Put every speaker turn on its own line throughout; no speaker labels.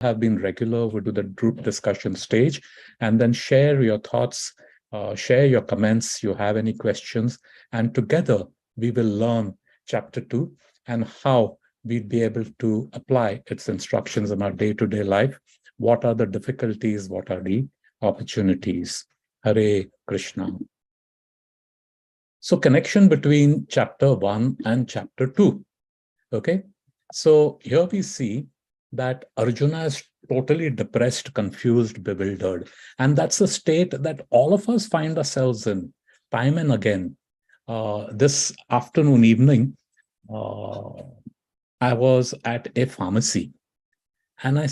have been regular, we do the group discussion stage, and then share your thoughts, share your comments, you have any questions, and together we will learn chapter 2 and how we'd be able to apply its instructions in our day-to-day life. What are the difficulties? What are the opportunities? Hare Krishna. So connection between chapter 1 and chapter 2. Okay. So here we see that Arjuna is totally depressed, confused, bewildered. And that's a state that all of us find ourselves in time and again. This afternoon, evening, I was at a pharmacy and I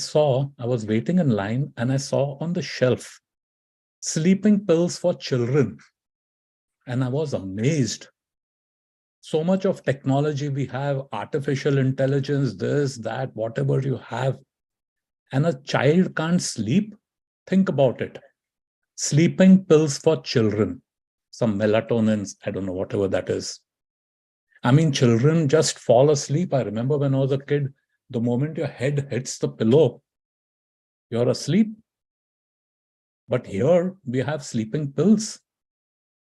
was waiting in line and I saw on the shelf sleeping pills for children. And I was amazed. So much of technology we have, artificial intelligence, this, that, whatever you have, and a child can't sleep. Think about it. Sleeping pills for children, some melatonins, I don't know, whatever that is. I mean, children just fall asleep. I remember when I was a kid, the moment your head hits the pillow, you're asleep. But here we have sleeping pills.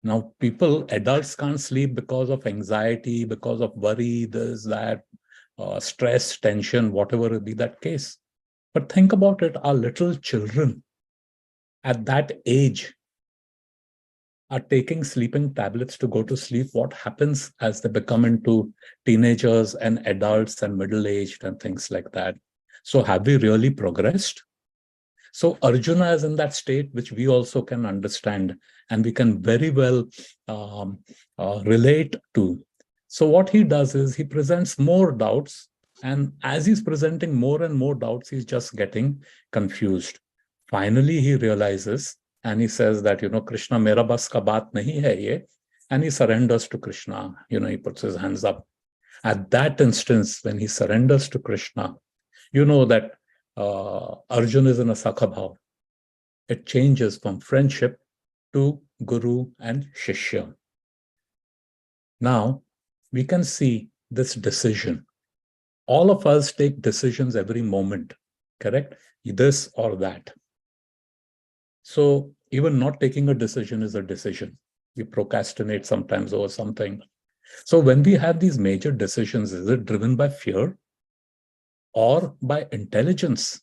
Now, adults can't sleep because of anxiety, because of worry, this, that, stress, tension, whatever be that case. But think about it, our little children at that age are taking sleeping tablets to go to sleep. What happens as they become into teenagers and adults and middle-aged and things like that? So have we really progressed? So Arjuna is in that state, which we also can understand and we can very well relate to. So what he does is he presents more doubts. And as he's presenting more and more doubts, he's just getting confused. Finally, he realizes and he says that, Krishna, mera bas ka baat nahi hai ye. And he surrenders to Krishna. He puts his hands up. At that instance, when he surrenders to Krishna, you know that Arjuna is in a Sakha bhav. It changes from friendship to Guru and Shishya. Now, we can see this decision. All of us take decisions every moment, correct? This or that. So even not taking a decision is a decision. We procrastinate sometimes over something. So when we have these major decisions, is it driven by fear or by intelligence?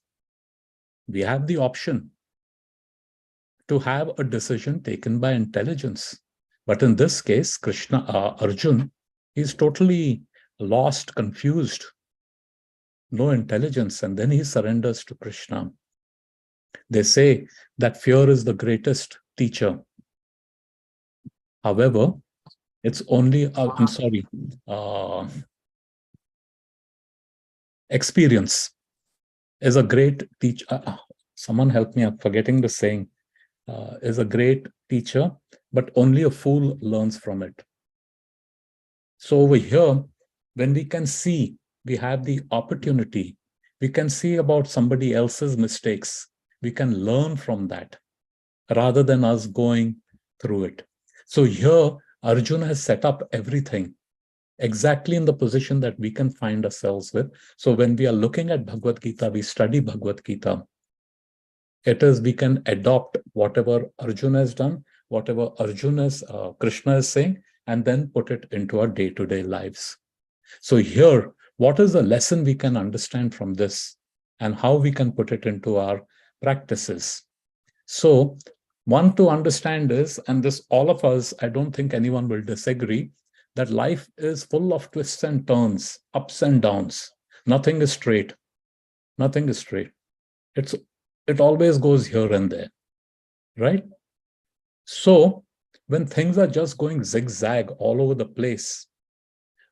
We have the option to have a decision taken by intelligence. But in this case, Arjun, is totally lost, confused, no intelligence, and then he surrenders to Krishna. They say that fear is the greatest teacher. However, it's only, experience is a great teacher. Someone help me, I'm forgetting the saying. Is a great teacher, but only a fool learns from it. So over here, when we can see, we have the opportunity, we can see about somebody else's mistakes, we can learn from that rather than us going through it. So here, Arjuna has set up everything exactly in the position that we can find ourselves with. So when we are looking at Bhagavad Gita, we study Bhagavad Gita, it is we can adopt whatever Arjuna has done, whatever Krishna is saying, and then put it into our day-to-day lives. So here, what is the lesson we can understand from this and how we can put it into our practices? So one to understand is, and this all of us, I don't think anyone will disagree, that life is full of twists and turns, ups and downs. Nothing is straight. Nothing is straight. It always goes here and there, right? So when things are just going zigzag all over the place,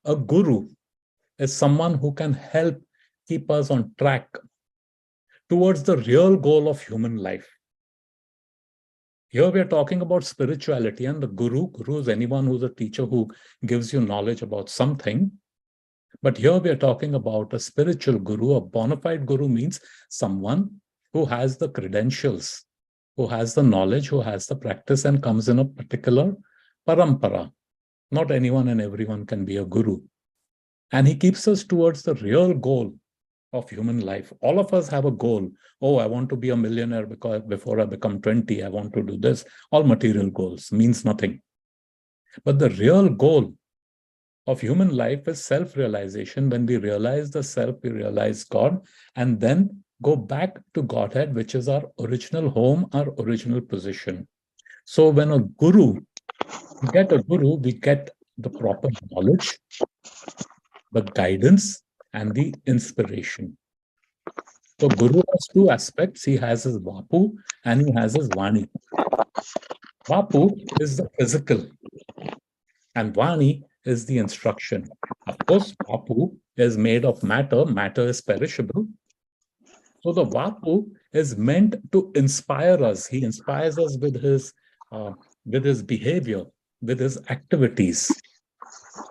a guru is someone who can help keep us on track towards the real goal of human life. Here we are talking about spirituality, and the guru is anyone who's a teacher who gives you knowledge about something. But here we are talking about a spiritual guru. A bona fide guru means someone who has the credentials, who has the knowledge, who has the practice and comes in a particular parampara. Not anyone and everyone can be a guru. And he keeps us towards the real goal of human life. All of us have a goal. Oh, I want to be a millionaire because before I become 20, I want to do this. All material goals means nothing. But the real goal of human life is self-realization. When we realize the self, we realize God, and then go back to Godhead, which is our original home, our original position. So when a guru, we get a guru, we get the proper knowledge, the guidance, and the inspiration. So Guru has two aspects. He has his Vapu and he has his Vani. Vapu is the physical and Vani is the instruction. Of course, Vapu is made of matter. Matter is perishable. So the Vapu is meant to inspire us. He inspires us with his behavior, with his activities.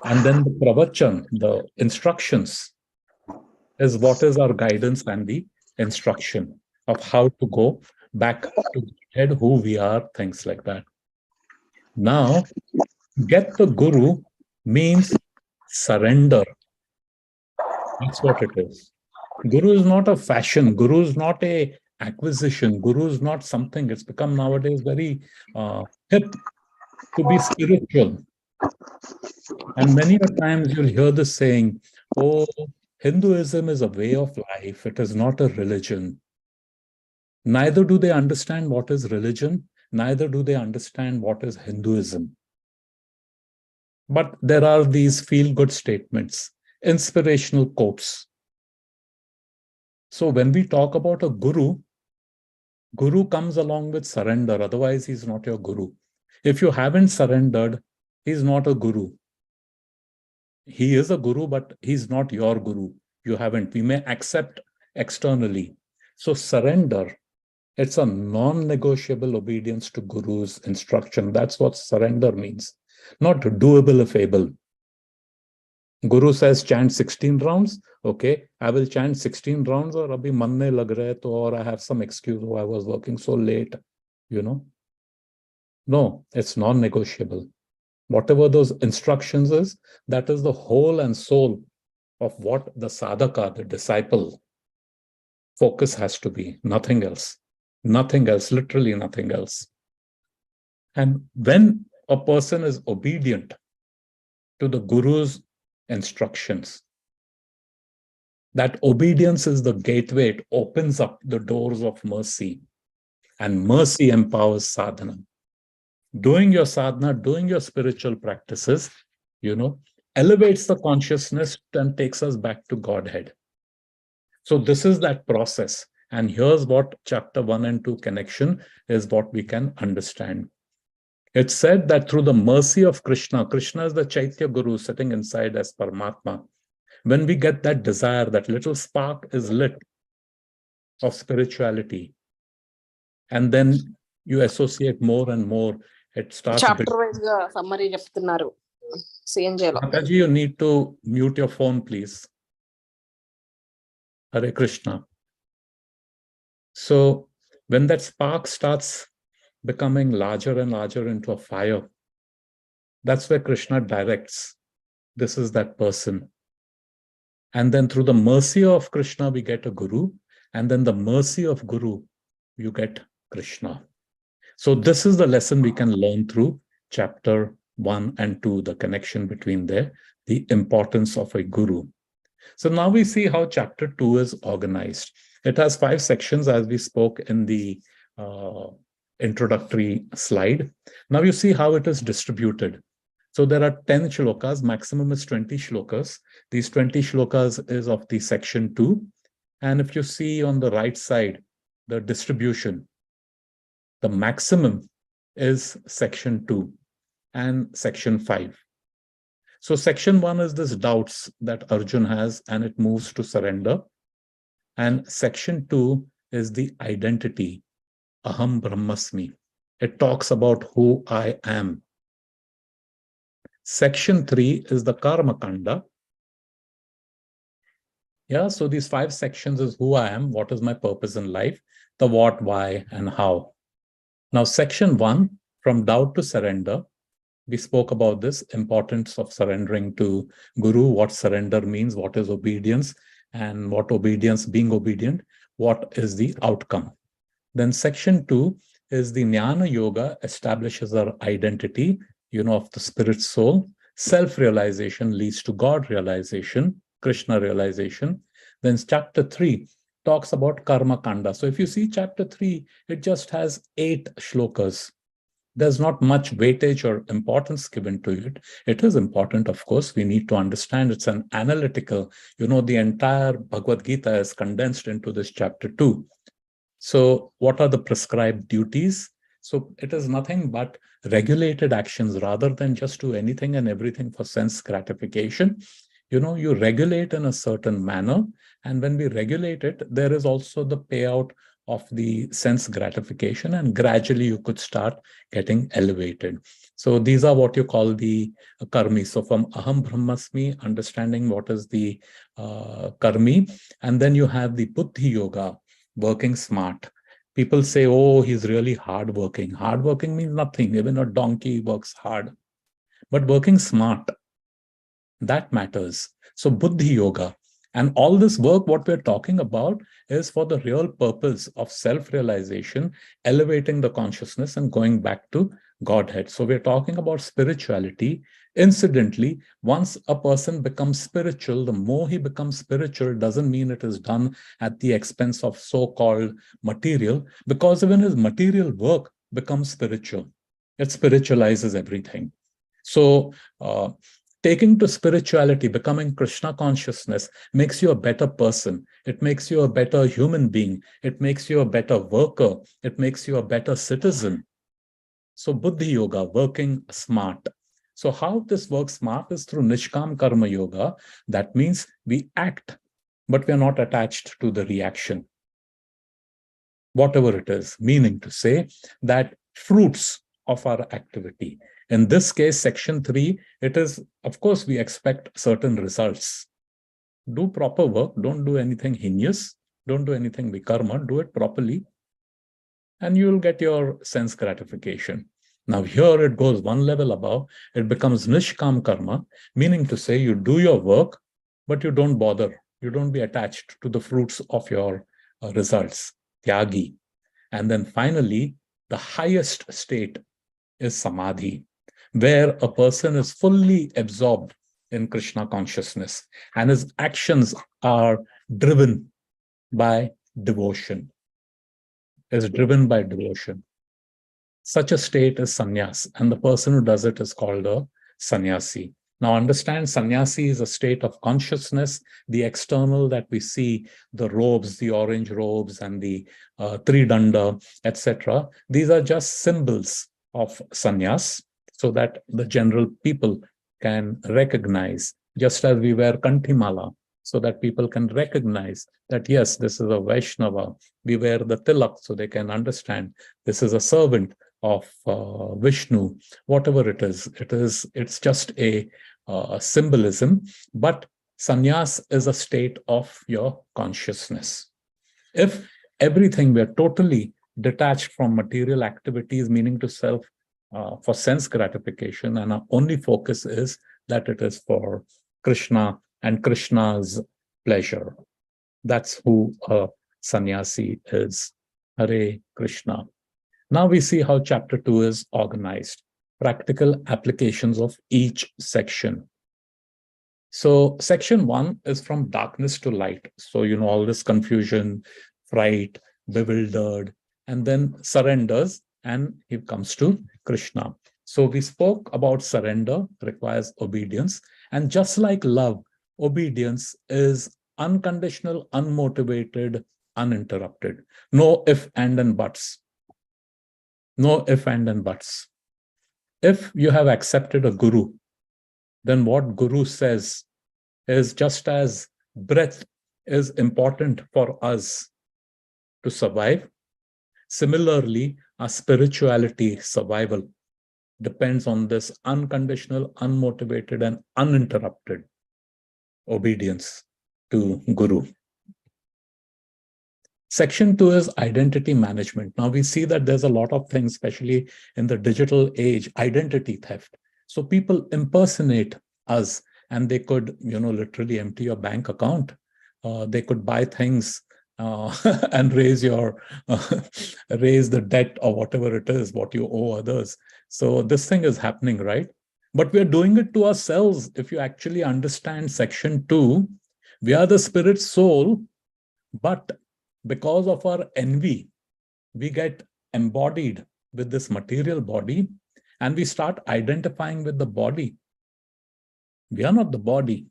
And then the pravachan, the instructions, is what is our guidance and the instruction of how to go back to the head, who we are, things like that. Now, get the guru means surrender. That's what it is. Guru is not a fashion. Guru is not a acquisition. Guru is not something. It's become nowadays very hip to be spiritual. And many a times you'll hear this saying, oh, Hinduism is a way of life. It is not a religion. Neither do they understand what is religion, neither do they understand what is Hinduism. But there are these feel-good statements, inspirational quotes. So when we talk about a guru, guru comes along with surrender, otherwise he's not your guru. If you haven't surrendered, he's not a guru. He is a guru, but he's not your guru. You haven't. We may accept externally. So surrender. It's a non-negotiable obedience to Guru's instruction. That's what surrender means. Not doable if able. Guru says chant 16 rounds. Okay, I will chant 16 rounds or abhi man nahi lag raha hai to, or I have some excuse, oh, I was working so late, you know. No, it's non-negotiable. Whatever those instructions is, that is the whole and soul of what the sadhaka, the disciple, focus has to be, nothing else. Nothing else, literally nothing else. And when a person is obedient to the Guru's instructions, that obedience is the gateway. It opens up the doors of mercy, and mercy empowers sadhana. Doing your sadhana, doing your spiritual practices, elevates the consciousness and takes us back to Godhead. So this is that process. And here's what chapter 1 and 2 connection is what we can understand. It's said that through the mercy of Krishna, Krishna is the Chaitya Guru sitting inside as Paramatma. When we get that desire, that little spark is lit of spirituality, and then you associate more and more, it starts...
Chapter wise summary cheptunnaru.
Mataji, you need to mute your phone, please. Hare Krishna. So when that spark starts becoming larger and larger into a fire, that's where Krishna directs. This is that person. And then through the mercy of Krishna, we get a guru. And then the mercy of guru, you get Krishna. So this is the lesson we can learn through chapter 1 and 2, the connection between there, the importance of a guru. So now we see how chapter 2 is organized. It has 5 sections, as we spoke in the introductory slide. Now you see how it is distributed. So there are 10 shlokas, maximum is 20 shlokas. These 20 shlokas is of the section 2. And if you see on the right side, the distribution, the maximum is section 2 and section 5. So section 1 is this doubts that Arjun has, and it moves to surrender. And section 2 is the identity, Aham Brahmasmi. It talks about who I am. Section 3 is the Karma Kanda. Yeah, so these 5 sections is who I am, what is my purpose in life, the what, why, and how. Now, section 1, from doubt to surrender, we spoke about this importance of surrendering to Guru, what surrender means, what is obedience. and what obedience, being obedient, what is the outcome. Then section 2 is the Jnana Yoga establishes our identity, of the spirit soul. Self-realization leads to God realization, Krishna realization. Then chapter 3 talks about Karma Kanda. So if you see chapter 3, it just has 8 shlokas. There's not much weightage or importance given to it. It is important, of course. We need to understand it's an analytical, the entire Bhagavad Gita is condensed into this chapter 2. So what are the prescribed duties? So it is nothing but regulated actions rather than just do anything and everything for sense gratification. You regulate in a certain manner. And when we regulate it, there is also the payout of the sense gratification, and gradually you could start getting elevated. So these are what you call the karmi. So from aham brahmasmi, understanding what is the karmi, and then you have the buddhi yoga, working smart. People say, oh, he's really hardworking. Hardworking means nothing. Even a donkey works hard. But working smart, that matters. So buddhi yoga. And all this work, what we're talking about, is for the real purpose of self-realization, elevating the consciousness and going back to Godhead. So we're talking about spirituality. Incidentally, once a person becomes spiritual, the more he becomes spiritual doesn't mean it is done at the expense of so-called material, because even his material work becomes spiritual. It spiritualizes everything. So taking to spirituality, becoming Krishna consciousness makes you a better person. It makes you a better human being. It makes you a better worker. It makes you a better citizen. So buddhi yoga, working smart. So how this works smart is through Nishkam Karma Yoga. That means we act, but we are not attached to the reaction, whatever it is, meaning to say that fruits of our activity. In this case, section 3, it is, of course, we expect certain results. Do proper work, don't do anything heinous, don't do anything vikarma, do it properly, and you will get your sense gratification. Now here it goes one level above, it becomes nishkam karma, meaning to say you do your work, but you don't bother, you don't be attached to the fruits of your results, tyagi. And then finally, the highest state is samadhi, where a person is fully absorbed in Krishna consciousness and his actions are driven by devotion, is driven by devotion. Such a state is sannyas, and the person who does it is called a sannyasi. Now understand, sannyasi is a state of consciousness. The external that we see, the robes, the orange robes and the tridanda, etc., these are just symbols of sannyas so that the general people can recognize, just as we wear kantimala, so that people can recognize that, yes, this is a Vaishnava. We wear the tilak so they can understand this is a servant of Vishnu. Whatever it is, it's just a symbolism, but sannyas is a state of your consciousness. If everything were totally detached from material activities, meaning to self, for sense gratification, and our only focus is that it is for Krishna and Krishna's pleasure, that's who a sannyasi is. Hare Krishna. Now we see how chapter 2 is organized, practical applications of each section. So section 1 is from darkness to light. So, all this confusion, fright, bewildered, and then surrenders, and he comes to Krishna. So we spoke about surrender requires obedience. And just like love, obedience is unconditional, unmotivated, uninterrupted. No if, and buts. No if, and buts. If you have accepted a guru, then what guru says is just as breath is important for us to survive. Similarly, our spirituality survival depends on this unconditional, unmotivated, and uninterrupted obedience to guru. Section 2 is identity management. Now we see that there's a lot of things, especially in the digital age, identity theft. So people impersonate us and they could, literally empty your bank account. They could buy things and raise the debt or whatever it is, what you owe others. So this thing is happening, right? But we're doing it to ourselves. If you actually understand section 2, we are the spirit soul, but because of our envy, we get embodied with this material body and we start identifying with the body. We are not the body.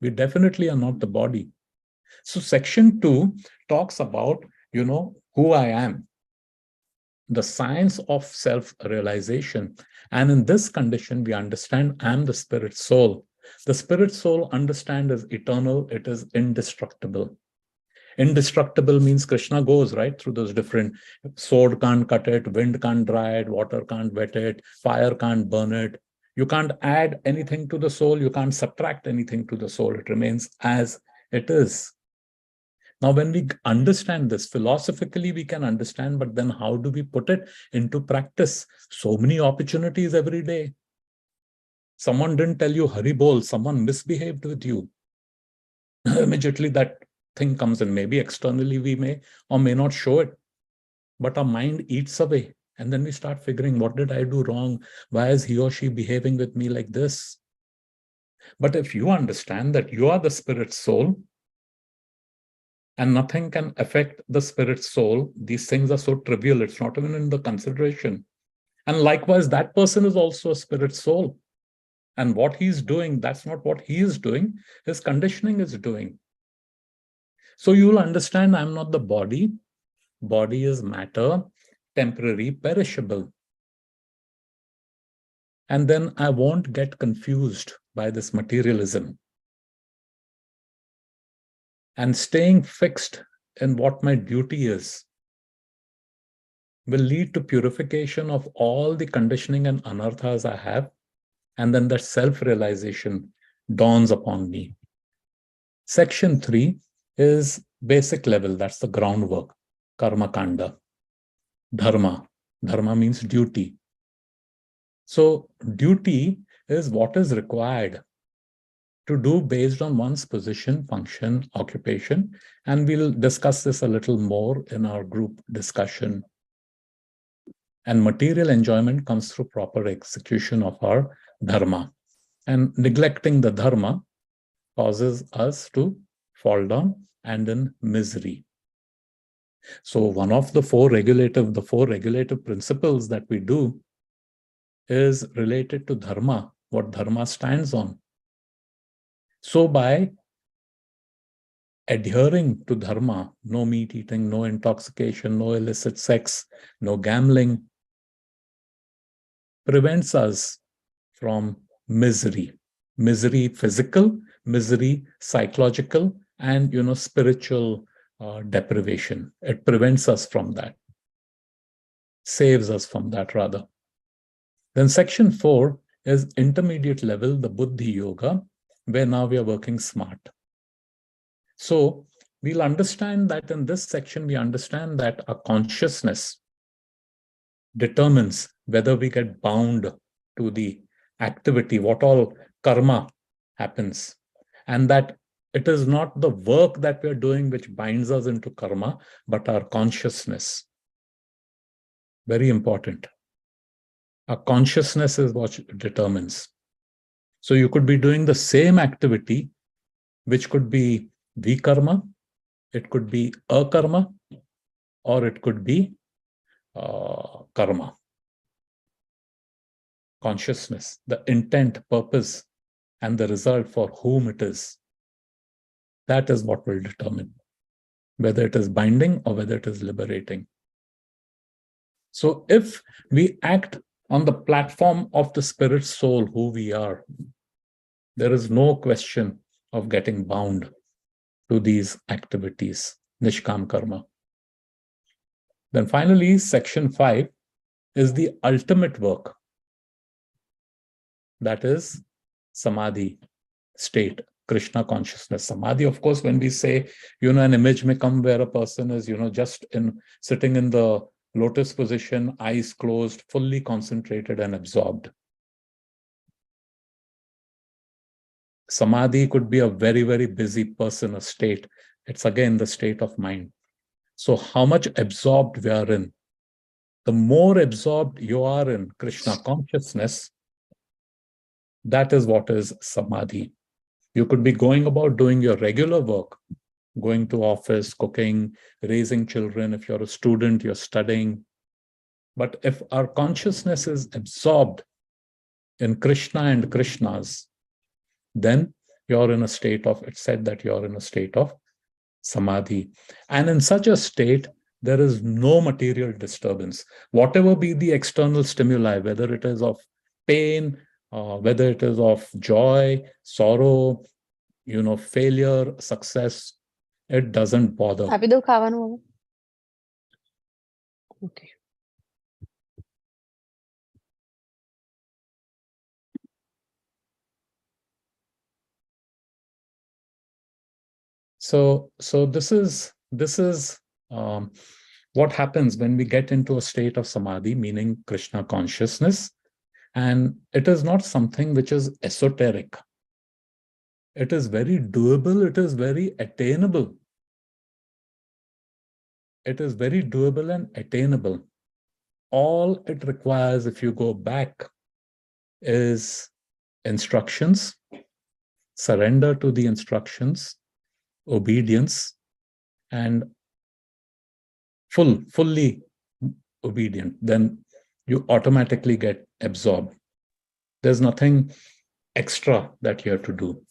We definitely are not the body. So section 2 talks about, who I am, the science of self-realization. And in this condition, we understand I'm the spirit soul. The spirit soul, understand, is eternal. It is indestructible. Indestructible means Krishna goes right through those different, sword can't cut it, wind can't dry it, water can't wet it, fire can't burn it. You can't add anything to the soul. You can't subtract anything to the soul. It remains as it is. Now, when we understand this philosophically, we can understand, but then how do we put it into practice? So many opportunities every day. Someone didn't tell you Hari Bol, someone misbehaved with you. Immediately that thing comes in. Maybe externally we may or may not show it, but our mind eats away. And then we start figuring, what did I do wrong? Why is he or she behaving with me like this? But if you understand that you are the spirit soul, and nothing can affect the spirit soul, these things are so trivial, it's not even in the consideration. And likewise, that person is also a spirit soul. And what he's doing, that's not what he is doing, his conditioning is doing. So you'll understand I'm not the body. Body is matter, temporary, perishable. And then I won't get confused by this materialism. And staying fixed in what my duty is will lead to purification of all the conditioning and anarthas I have. And then that self-realization dawns upon me. Section 3 is basic level. That's the groundwork. Karma kanda. Dharma. Dharma means duty. So duty is what is required to do based on one's position, function, occupation. And we'll discuss this a little more in our group discussion. And material enjoyment comes through proper execution of our dharma. And neglecting the dharma causes us to fall down and in misery. So one of the four regulative principles that we do is related to dharma, what dharma stands on. So by adhering to dharma, no meat eating, no intoxication, no illicit sex, no gambling, prevents us from misery. Misery physical, misery psychological, and spiritual deprivation. It prevents us from that, saves us from that rather. Then section 4 is intermediate level, the Buddhi Yoga, where now we are working smart. So we'll understand that in this section, we understand that our consciousness determines whether we get bound to the activity, what all karma happens, and that it is not the work that we are doing which binds us into karma, but our consciousness. Very important. Our consciousness is what determines. So you could be doing the same activity, which could be vikarma, it could be akarma, or it could be karma. Consciousness, the intent, purpose, and the result for whom it is. That is what will determine whether it is binding or whether it is liberating. So if we act on the platform of the spirit soul, who we are, there is no question of getting bound to these activities, nishkam karma. Then finally, section 5 is the ultimate work. That is samadhi state, Krishna consciousness. Samadhi, of course, when we say, an image may come where a person is, just sitting in the lotus position, eyes closed, fully concentrated and absorbed. Samadhi could be a very, very busy person, a state It's again the state of mind. So how much absorbed we are in, the more absorbed you are in Krishna consciousness, that is what is samadhi. You could be going about doing your regular work, going to office, cooking, raising children. If you're a student, you're studying. But if our consciousness is absorbed in Krishna and Krishnas, then you're in a state of, it's said that you're in a state of samadhi. And in such a state, there is no material disturbance. Whatever be the external stimuli, whether it is of pain, whether it is of joy, sorrow, failure, success, it doesn't bother.
આપી દઉં ખાવાનું હવે? Okay.
So this is what happens when we get into a state of samadhi, meaning Krishna consciousness. And it is not something which is esoteric. It is very doable. It is very attainable. It is very doable and attainable. All it requires, if you go back, is instructions, surrender to the instructions, obedience, and fully obedient. Then you automatically get absorbed. There's nothing extra that you have to do.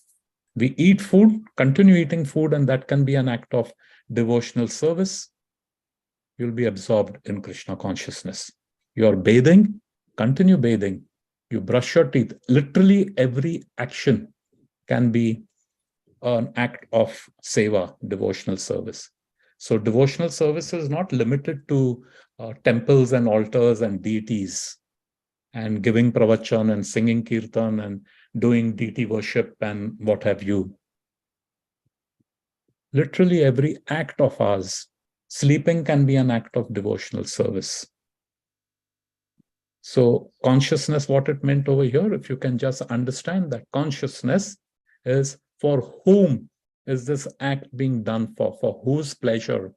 We eat food, continue eating food, and that can be an act of devotional service. You'll be absorbed in Krishna consciousness. You're bathing, continue bathing. You brush your teeth. Literally every action can be an act of seva, devotional service. So devotional service is not limited to temples and altars and deities and giving pravachan and singing kirtan and doing deity worship and what have you. Literally every act of ours. Sleeping can be an act of devotional service. So consciousness, what it meant over here, if you can just understand that consciousness is for whom is this act being done for whose pleasure?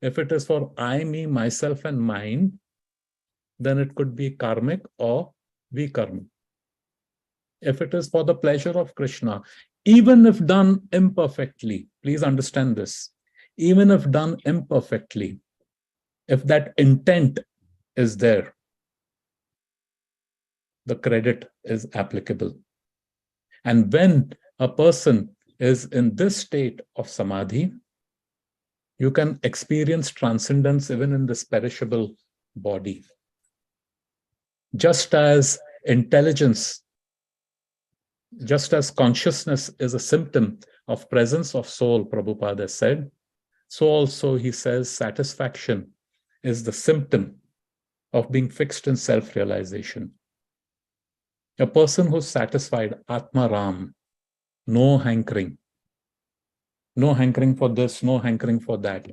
If it is for I, me, myself, and mine, then it could be karmic or vikarmic. If it is for the pleasure of Krishna, even if done imperfectly, please understand this, even if done imperfectly, if that intent is there, the credit is applicable. And when a person is in this state of samadhi, you can experience transcendence even in this perishable body. Just as intelligence, just as consciousness is a symptom of presence of soul, Prabhupada said, so also he says satisfaction is the symptom of being fixed in self-realization. A person who's satisfied, Atma Ram, no hankering for this, no hankering for that.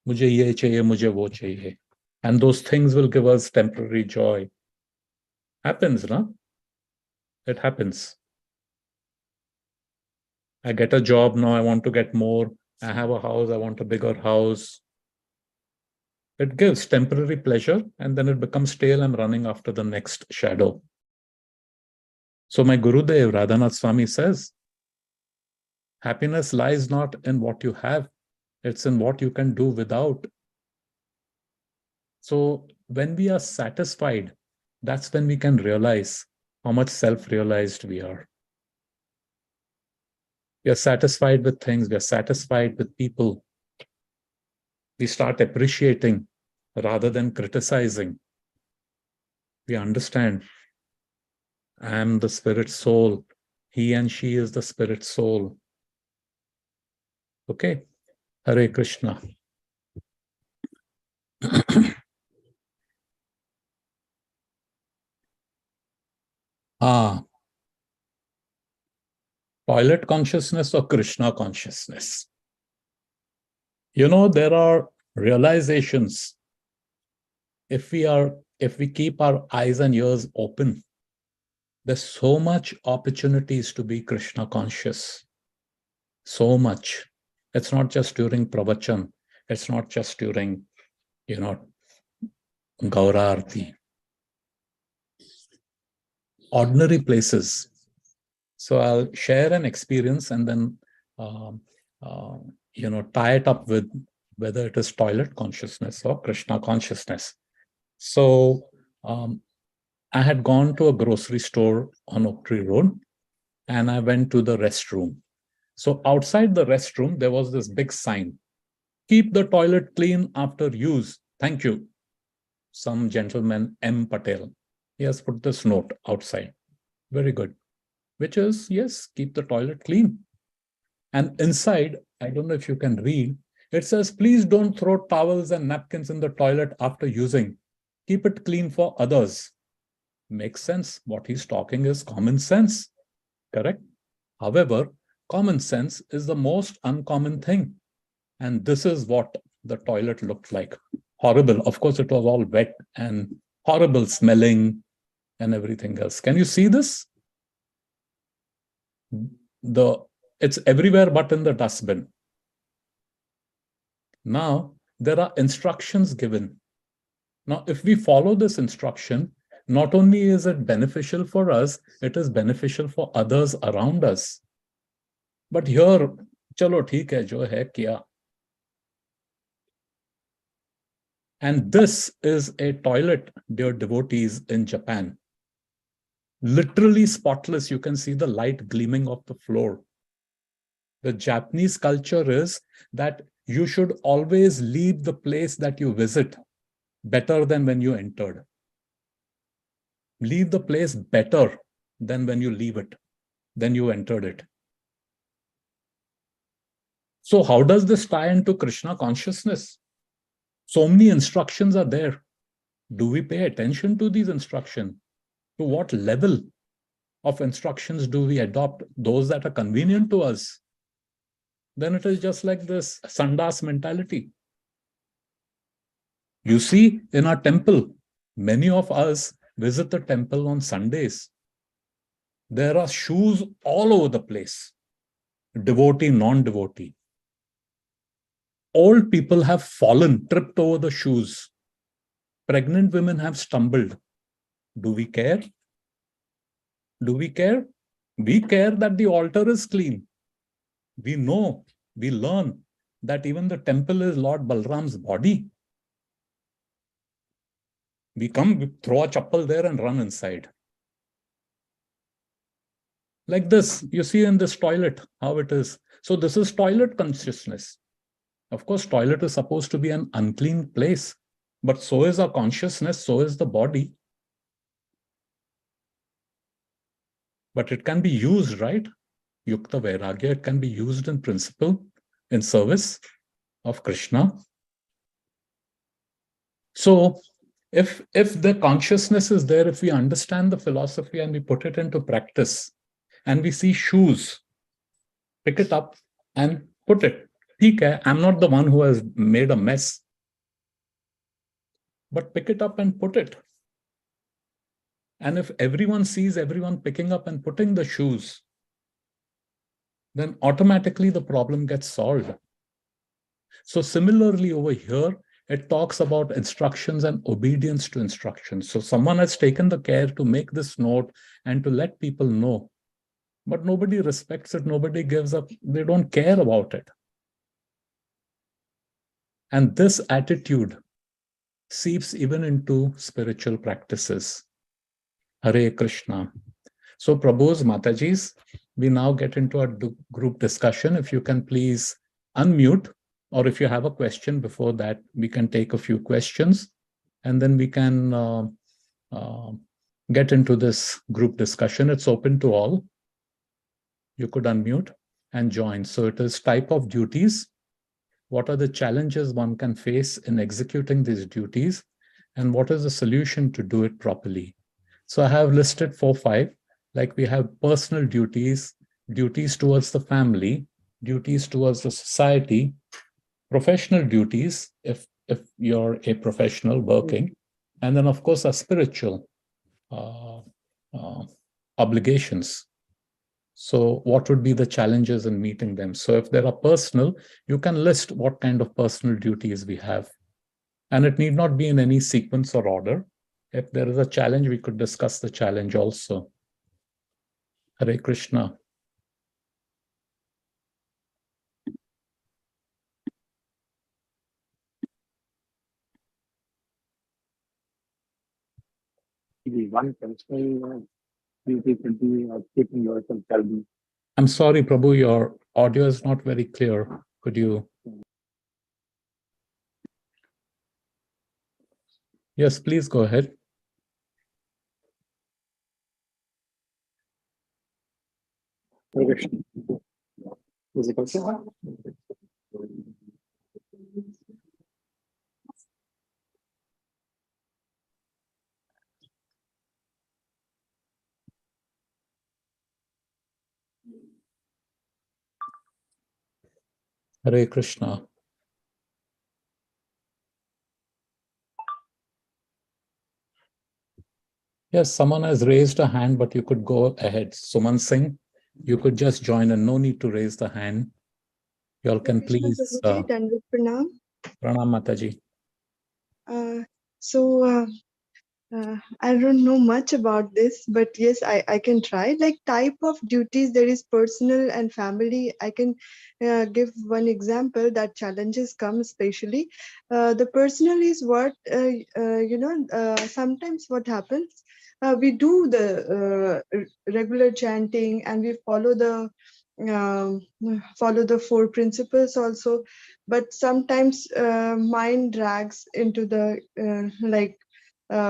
Mujhe ye chahiye, mujhe wo chahiye. And those things will give us temporary joy. Happens, no? It happens. I get a job now, I want to get more. I have a house, I want a bigger house. It gives temporary pleasure and then it becomes stale. I'm running after the next shadow. So my Gurudev, Radhanath Swami says, happiness lies not in what you have, it's in what you can do without. So when we are satisfied, that's when we can realize how much self-realized we are. We are satisfied with things, we are satisfied with people. We start appreciating rather than criticizing. We understand, I am the spirit soul. He and she is the spirit soul. Okay? Hare Krishna. Toilet consciousness or Krishna consciousness? There are realizations. If we keep our eyes and ears open, there's so much opportunities to be Krishna conscious. So much. It's not just during pravachan. It's not just during, Gaura Arti. Ordinary places. So I'll share an experience and then, tie it up with whether it is toilet consciousness or Krishna consciousness. So I had gone to a grocery store on Oak Tree Road and I went to the restroom. So outside the restroom, there was this big sign, keep the toilet clean after use. Thank you. Some gentleman, M. Patel. He has put this note outside. Very good. Which is, yes, keep the toilet clean. And inside, I don't know if you can read, it says, please don't throw towels and napkins in the toilet after using. Keep it clean for others. Makes sense. What he's talking is common sense. Correct? However, common sense is the most uncommon thing. And this is what the toilet looked like. Horrible. Of course, it was all wet and horrible smelling and everything else. Can you see this? It's everywhere but in the dustbin. Now, there are instructions given. Now, if we follow this instruction, not only is it beneficial for us, it is beneficial for others around us. But here, chalo theek hai, jo hai kiya. And this is a toilet, dear devotees, in Japan. Literally spotless. You can see the light gleaming off the floor. The Japanese culture is that you should always leave the place that you visit better than when you entered. Leave the place better than when you leave it, than you entered it. So how does this tie into Krishna consciousness? So many instructions are there. Do we pay attention to these instructions? To what level of instructions do we adopt? Those that are convenient to us. Then it is just like this sandas mentality. You see, in our temple, many of us visit the temple on Sundays. There are shoes all over the place. Devotee, non-devotee. Old people have fallen, tripped over the shoes. Pregnant women have stumbled. Do we care? Do we care? We care that the altar is clean. We know, we learn that even the temple is Lord Balram's body. We come, we throw a chappal there and run inside. Like this, you see in this toilet, how it is. So this is toilet consciousness. Of course, toilet is supposed to be an unclean place, but so is our consciousness, so is the body. But it can be used, right? Yukta Vairagya, it can be used in principle, in service of Krishna. So if the consciousness is there, if we understand the philosophy and we put it into practice, and we see shoes, pick it up and put it. I'm not the one who has made a mess, but pick it up and put it. And if everyone sees everyone picking up and putting the shoes, then automatically the problem gets solved. So similarly over here, it talks about instructions and obedience to instructions. So someone has taken the care to make this note and to let people know, but nobody respects it, nobody gives up, they don't care about it. And this attitude seeps even into spiritual practices. Hare Krishna. So Prabhu's, Mataji's, we now get into a group discussion. If you can please unmute, or if you have a question before that, we can take a few questions and then we can get into this group discussion. It's open to all. You could unmute and join. So it is type of duties. What are the challenges one can face in executing these duties? And what is the solution to do it properly? So I have listed 4, 5, like we have personal duties, duties towards the family, duties towards the society, professional duties, if you're a professional working, and then of course our spiritual obligations. So what would be the challenges in meeting them? So if there are personal, you can list what kind of personal duties we have. And it need not be in any sequence or order. If there is a challenge, we could discuss the challenge also. Hare Krishna.
The one personal duty could be keeping yourself healthy.
I'm sorry, Prabhu, your audio is not very clear. Could you? Yes, please go ahead.
Is it okay?
Hare Krishna. Yes, someone has raised a hand, but you could go ahead. Suman Singh, you could just join and no need to raise the hand. You all can
Krishna
please.
Prabhuji, Dandavat Pranam.
Pranam Mataji.
So I don't know much about this, but yes, I can try. Like type of duties, there is personal and family. I can give one example that challenges come especially. The personal is what, sometimes what happens, we do the regular chanting and we um, follow the four principles also, but sometimes mind drags into the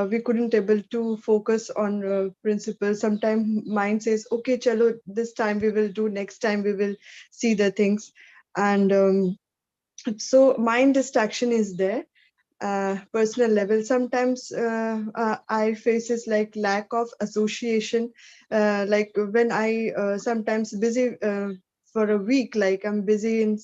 we couldn't able to focus on principles. Sometimes mind says, okay, chalo, this time we will do, next time we will see the things. And so mind distraction is there. Personal level, sometimes I faces like lack of association, like when I sometimes busy for a week, like I'm busy in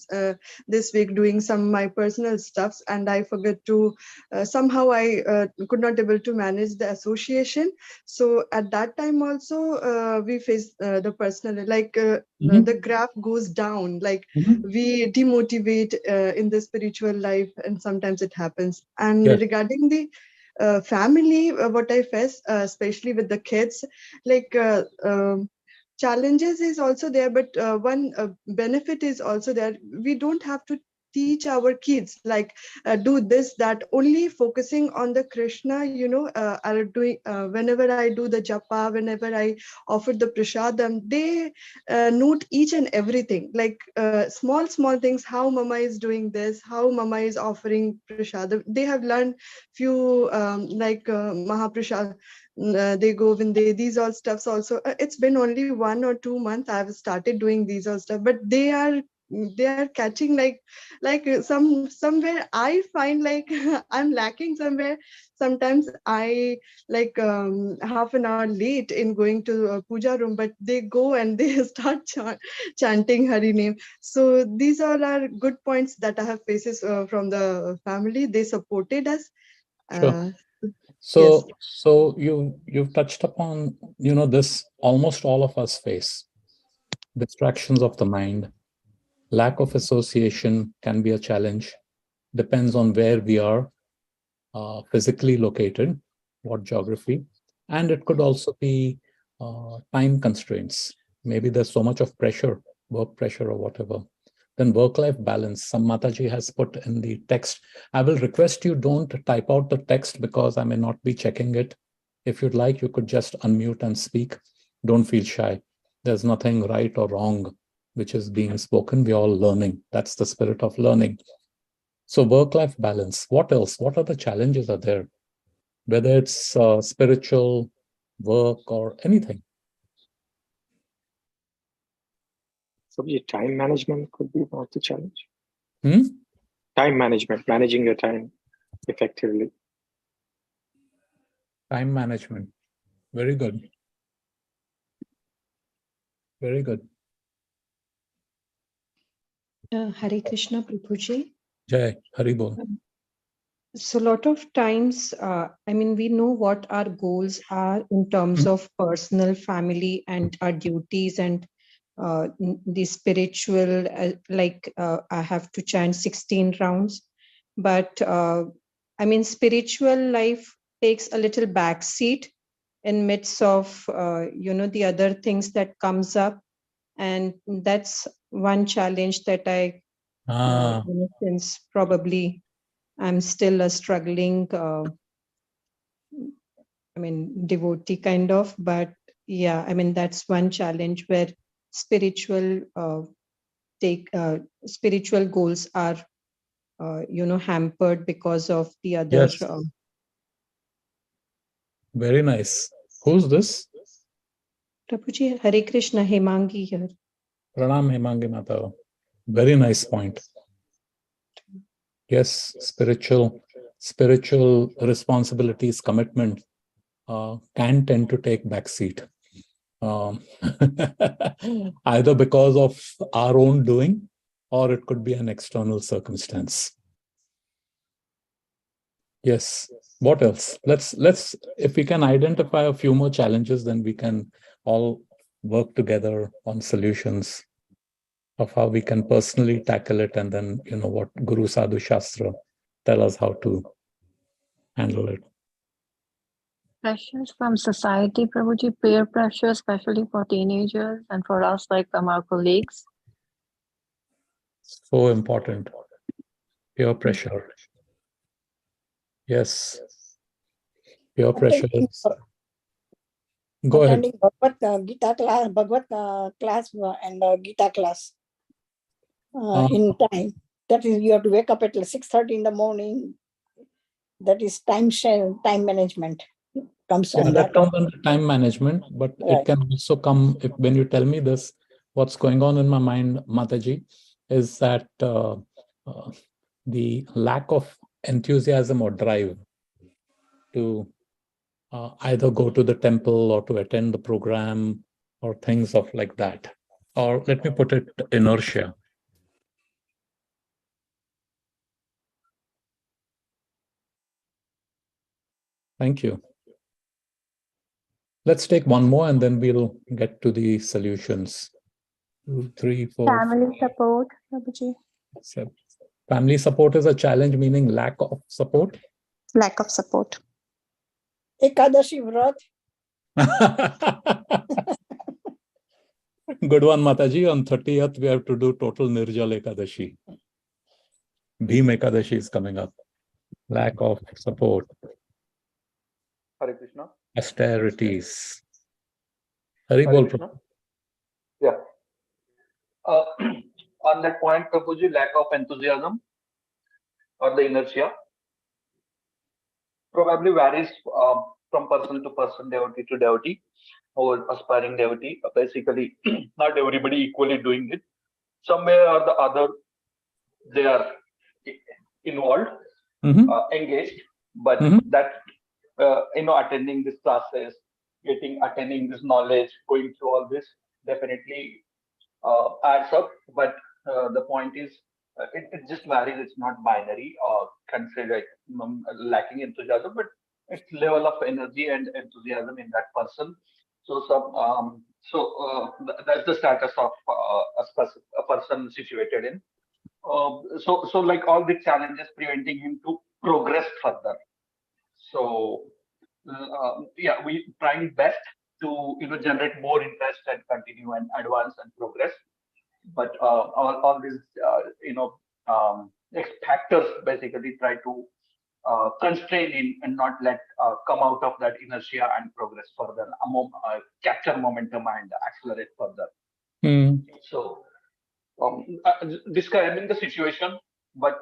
this week doing some my personal stuffs and I forget to somehow I could not able to manage the association. So at that time also we face the personal, like the graph goes down, like we demotivate in the spiritual life, and sometimes it happens. And
Yes.
regarding the family, what I face, especially with the kids, like challenges is also there, but one benefit is also there. We don't have to teach our kids like do this that, only focusing on the Krishna, are doing whenever I do the japa, whenever I offer the prasadam, they note each and everything, like small things, how mama is doing this, how mama is offering prasadam. They have learned few mahaprasad, they go when they, these all stuffs also. It's been only 1 or 2 months I've started doing these all stuff, but they are catching like somewhere I find like I'm lacking somewhere. Sometimes I like half an hour late in going to a puja room, but they go and they start chanting Hari name. So these all are good points that I have faces from the family. They supported us.
Sure.
uh, yes.
So you've touched upon, this almost all of us face. Distractions of the mind, lack of association can be a challenge. Depends on where we are physically located, what geography, and it could also be time constraints. Maybe there's so much of pressure, work pressure or whatever. Then work-life balance. Some Mataji has put in the text. I will request you don't type out the text because I may not be checking it. If you'd like, you could just unmute and speak. Don't feel shy. There's nothing right or wrong which is being spoken. We're all learning. That's the spirit of learning. So work-life balance. What else? What other challenges are there? Whether it's spiritual, work, or anything.
So your time management could be one of the challenge.
Hmm?
Time management, managing your time effectively.
Time management. Very good. Very good.
Hare Krishna, Prabhuji.
Jai, Haribol.
So a lot of times, we know what our goals are in terms of personal, family, and our duties and the spiritual, I have to chant 16 rounds. But I mean, spiritual life takes a little backseat in midst of, the other things that comes up. And that's one challenge that since probably I'm still a struggling, devotee kind of, but yeah, I mean, that's one challenge where spiritual spiritual goals are, hampered because of the other.
Yes. Very nice. Who's this?
Prabhuji, Hare Krishna, Hemangi here.
Pranam Hemangi Mata. Very nice point. Yes, spiritual responsibilities, commitment can tend to take backseat. Either because of our own doing, or it could be an external circumstance. Yes. What else? Let's if we can identify a few more challenges, then we can all work together on solutions of how we can personally tackle it, and then what Guru Sadhu Shastra tell us how to handle it.
Pressures from society, Prabhuji, peer pressure, especially for teenagers and for us, like our colleagues.
So important. Peer pressure. Yes. Peer pressure is... Go ahead.
Bhagavad class and Gita class in time. That is, you have to wake up at 6:30 in the morning. That is time management comes on
that comes under time management, but it can also come when you tell me this. What's going on in my mind, Mataji, is that the lack of enthusiasm or drive to either go to the temple or to attend the program or things of like that. Or let me put it, inertia. Thank you. Let's take one more and then we'll get to the solutions. 2, 3, 4.
Family support, Prabhuji.
Family support is a challenge, meaning lack of support?
Lack of support.
Ekadashi Vrat.
Good one, Mataji. On 30th, we have to do total Nirjal Ekadashi. Bhim Ekadashi is coming up. Lack of support.
Hare Krishna.
Austerities. Hari Bol.
Krishna. Yeah. On that point, Prabhuji, lack of enthusiasm or the inertia probably varies from person to person, devotee to devotee, or aspiring devotee. Basically, not everybody equally doing it. Somewhere or the other, they are involved, engaged, but that attending these classes, attending this knowledge, going through all this definitely adds up. But the point is, it just varies. It's not binary or considered lacking enthusiasm, but it's level of energy and enthusiasm in that person. So that's the status of a person situated in. So like all the challenges preventing him to progress further. So we trying best to generate more interest and continue and advance and progress. But all these factors basically try to constrain in and not let come out of that inertia and progress further, capture momentum and accelerate further. So describing the situation, but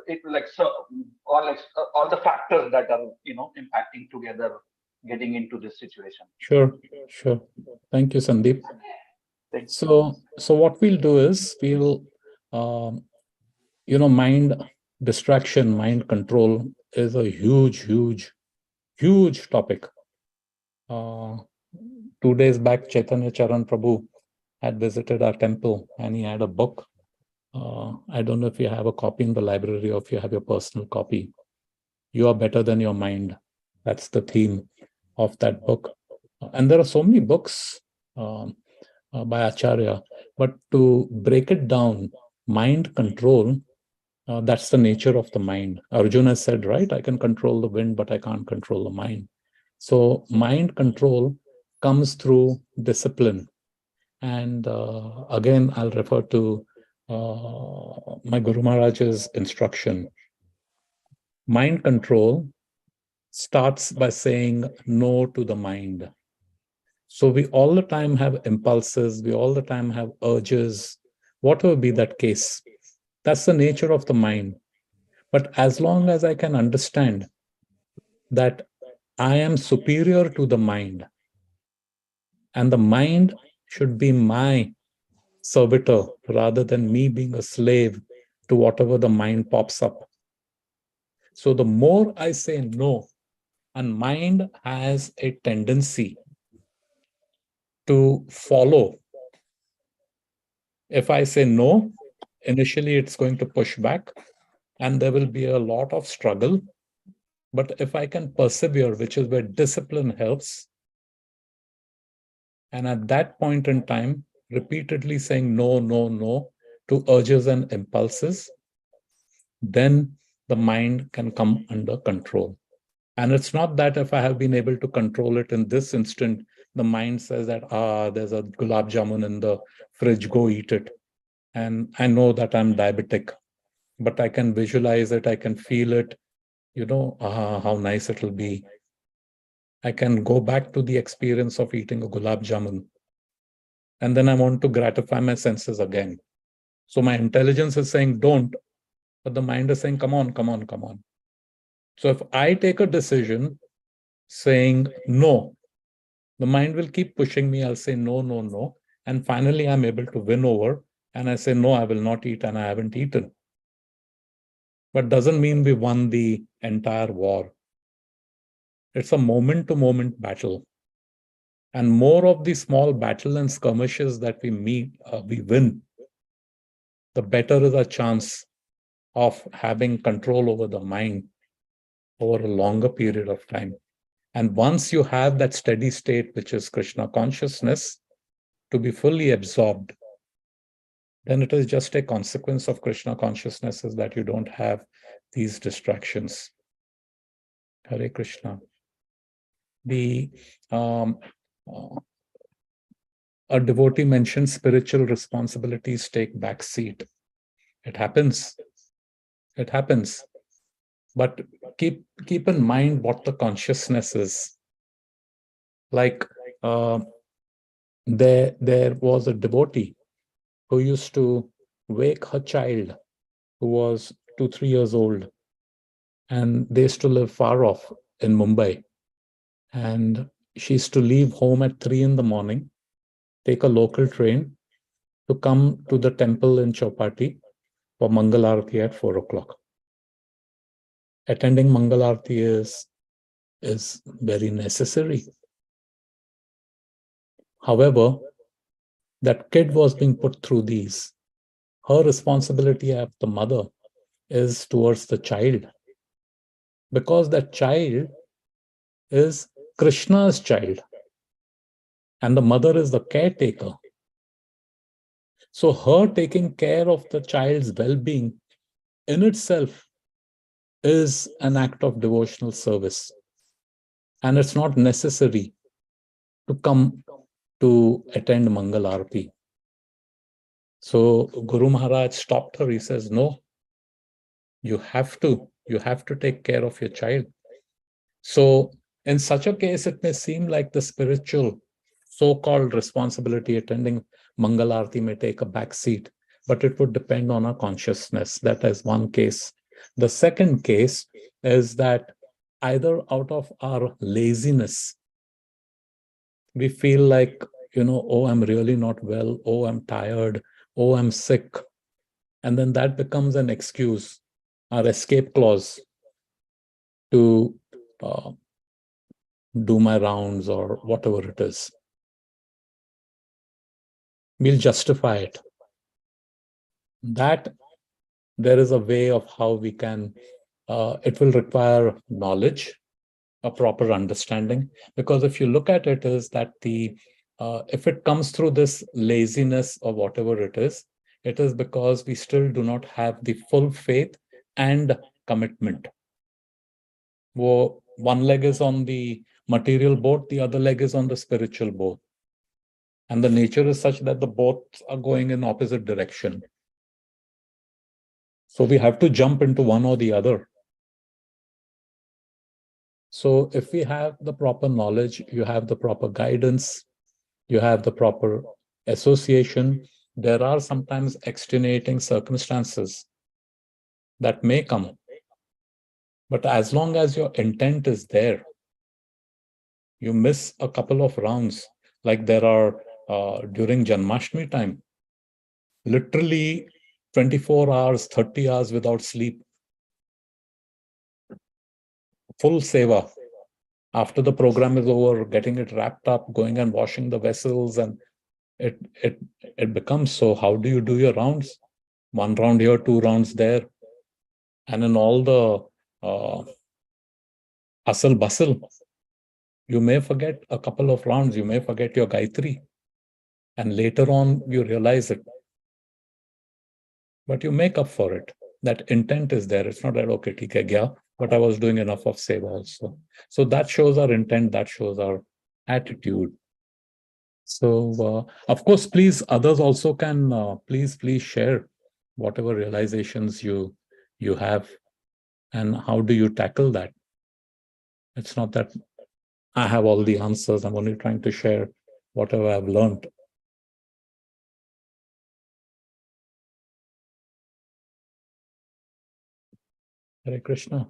it all the factors that are impacting together getting into this situation.
Sure. Thank you, Sandeep. So what we'll do is we'll mind distraction, mind control is a huge topic. 2 days back, Chaitanya Charan Prabhu had visited our temple and he had a book. I don't know if you have a copy in the library or if you have your personal copy. You are better than your mind. That's the theme of that book. And there are so many books by Acharya. But to break it down, mind control, that's the nature of the mind. Arjuna said, right, I can control the wind, but I can't control the mind. So mind control comes through discipline. And again, I'll refer to my Guru Maharaj's instruction. Mind control starts by saying no to the mind. So we all the time have impulses, we all the time have urges, whatever be that case. That's the nature of the mind. But as long as I can understand that I am superior to the mind, and the mind should be my servitor rather than me being a slave to whatever the mind pops up. So the more I say no, and mind has a tendency to follow. If I say no, initially it's going to push back and there will be a lot of struggle. But if I can persevere, which is where discipline helps, and at that point in time, repeatedly saying no, no, no to urges and impulses, then the mind can come under control. And it's not that if I have been able to control it in this instant, the mind says that, there's a gulab jamun in the fridge, go eat it. And I know that I'm diabetic, but I can visualize it, I can feel it, how nice it'll be. I can go back to the experience of eating a gulab jamun. And then I want to gratify my senses again. So my intelligence is saying don't, but the mind is saying, come on, come on, come on. So if I take a decision saying no, the mind will keep pushing me. I'll say no, no, no. And finally, I'm able to win over. And I say, no, I will not eat, and I haven't eaten. But doesn't mean we won the entire war. It's a moment-to-moment battle. And more of the small battle and skirmishes that we win, the better is our chance of having control over the mind over a longer period of time. And once you have that steady state, which is Krishna consciousness, to be fully absorbed, then it is just a consequence of Krishna consciousness is that you don't have these distractions. Hare Krishna. A devotee mentioned spiritual responsibilities take back seat. It happens. It happens. But keep in mind what the consciousness is. Like there was a devotee who used to wake her child who was 2-3 years old, and they used to live far off in Mumbai. And she used to leave home at 3 in the morning, take a local train to come to the temple in Chowpatty for Mangal Aarti at 4 o'clock. Attending Mangal Aarti is very necessary. However, that kid was being put through these. Her responsibility of the mother is towards the child, because that child is Krishna's child and the mother is the caretaker. So her taking care of the child's well-being in itself is an act of devotional service. And it's not necessary to come to attend Mangal Aarti. So Guru Maharaj stopped her. He says, no, you have to take care of your child. So in such a case, it may seem like the spiritual so-called responsibility attending Mangal Aarti may take a back seat, but it would depend on our consciousness. That is one case. The second case is that either out of our laziness, we feel like, oh, I'm really not well, oh, I'm tired, oh, I'm sick. And then that becomes an excuse, our escape clause to do my rounds or whatever it is. We'll justify it. That there is a way of how we can, it will require knowledge, a proper understanding, because if you look at it is that the if it comes through this laziness or whatever it is because we still do not have the full faith and commitment. One leg is on the material boat, the other leg is on the spiritual boat. And the nature is such that the both are going in opposite direction. So we have to jump into one or the other. So if we have the proper knowledge, you have the proper guidance, you have the proper association, there are sometimes extenuating circumstances that may come. But as long as your intent is there, you miss a couple of rounds, like there are during Janmashtami time, literally 24 hours, 30 hours without sleep. Full seva. After the program is over, getting it wrapped up, going and washing the vessels, and it becomes so. How do you do your rounds? One round here, two rounds there. And in all the hustle bustle, you may forget a couple of rounds, you may forget your Gayatri. And later on, you realize it. But you make up for it. That intent is there. It's not that, okay, theek hai, gaya, but I was doing enough of seva also. So that shows our intent, that shows our attitude. So, of course, please, others also can, please share whatever realizations you have and how do you tackle that. It's not that I have all the answers. I'm only trying to share whatever I've learned. Hare Krishna.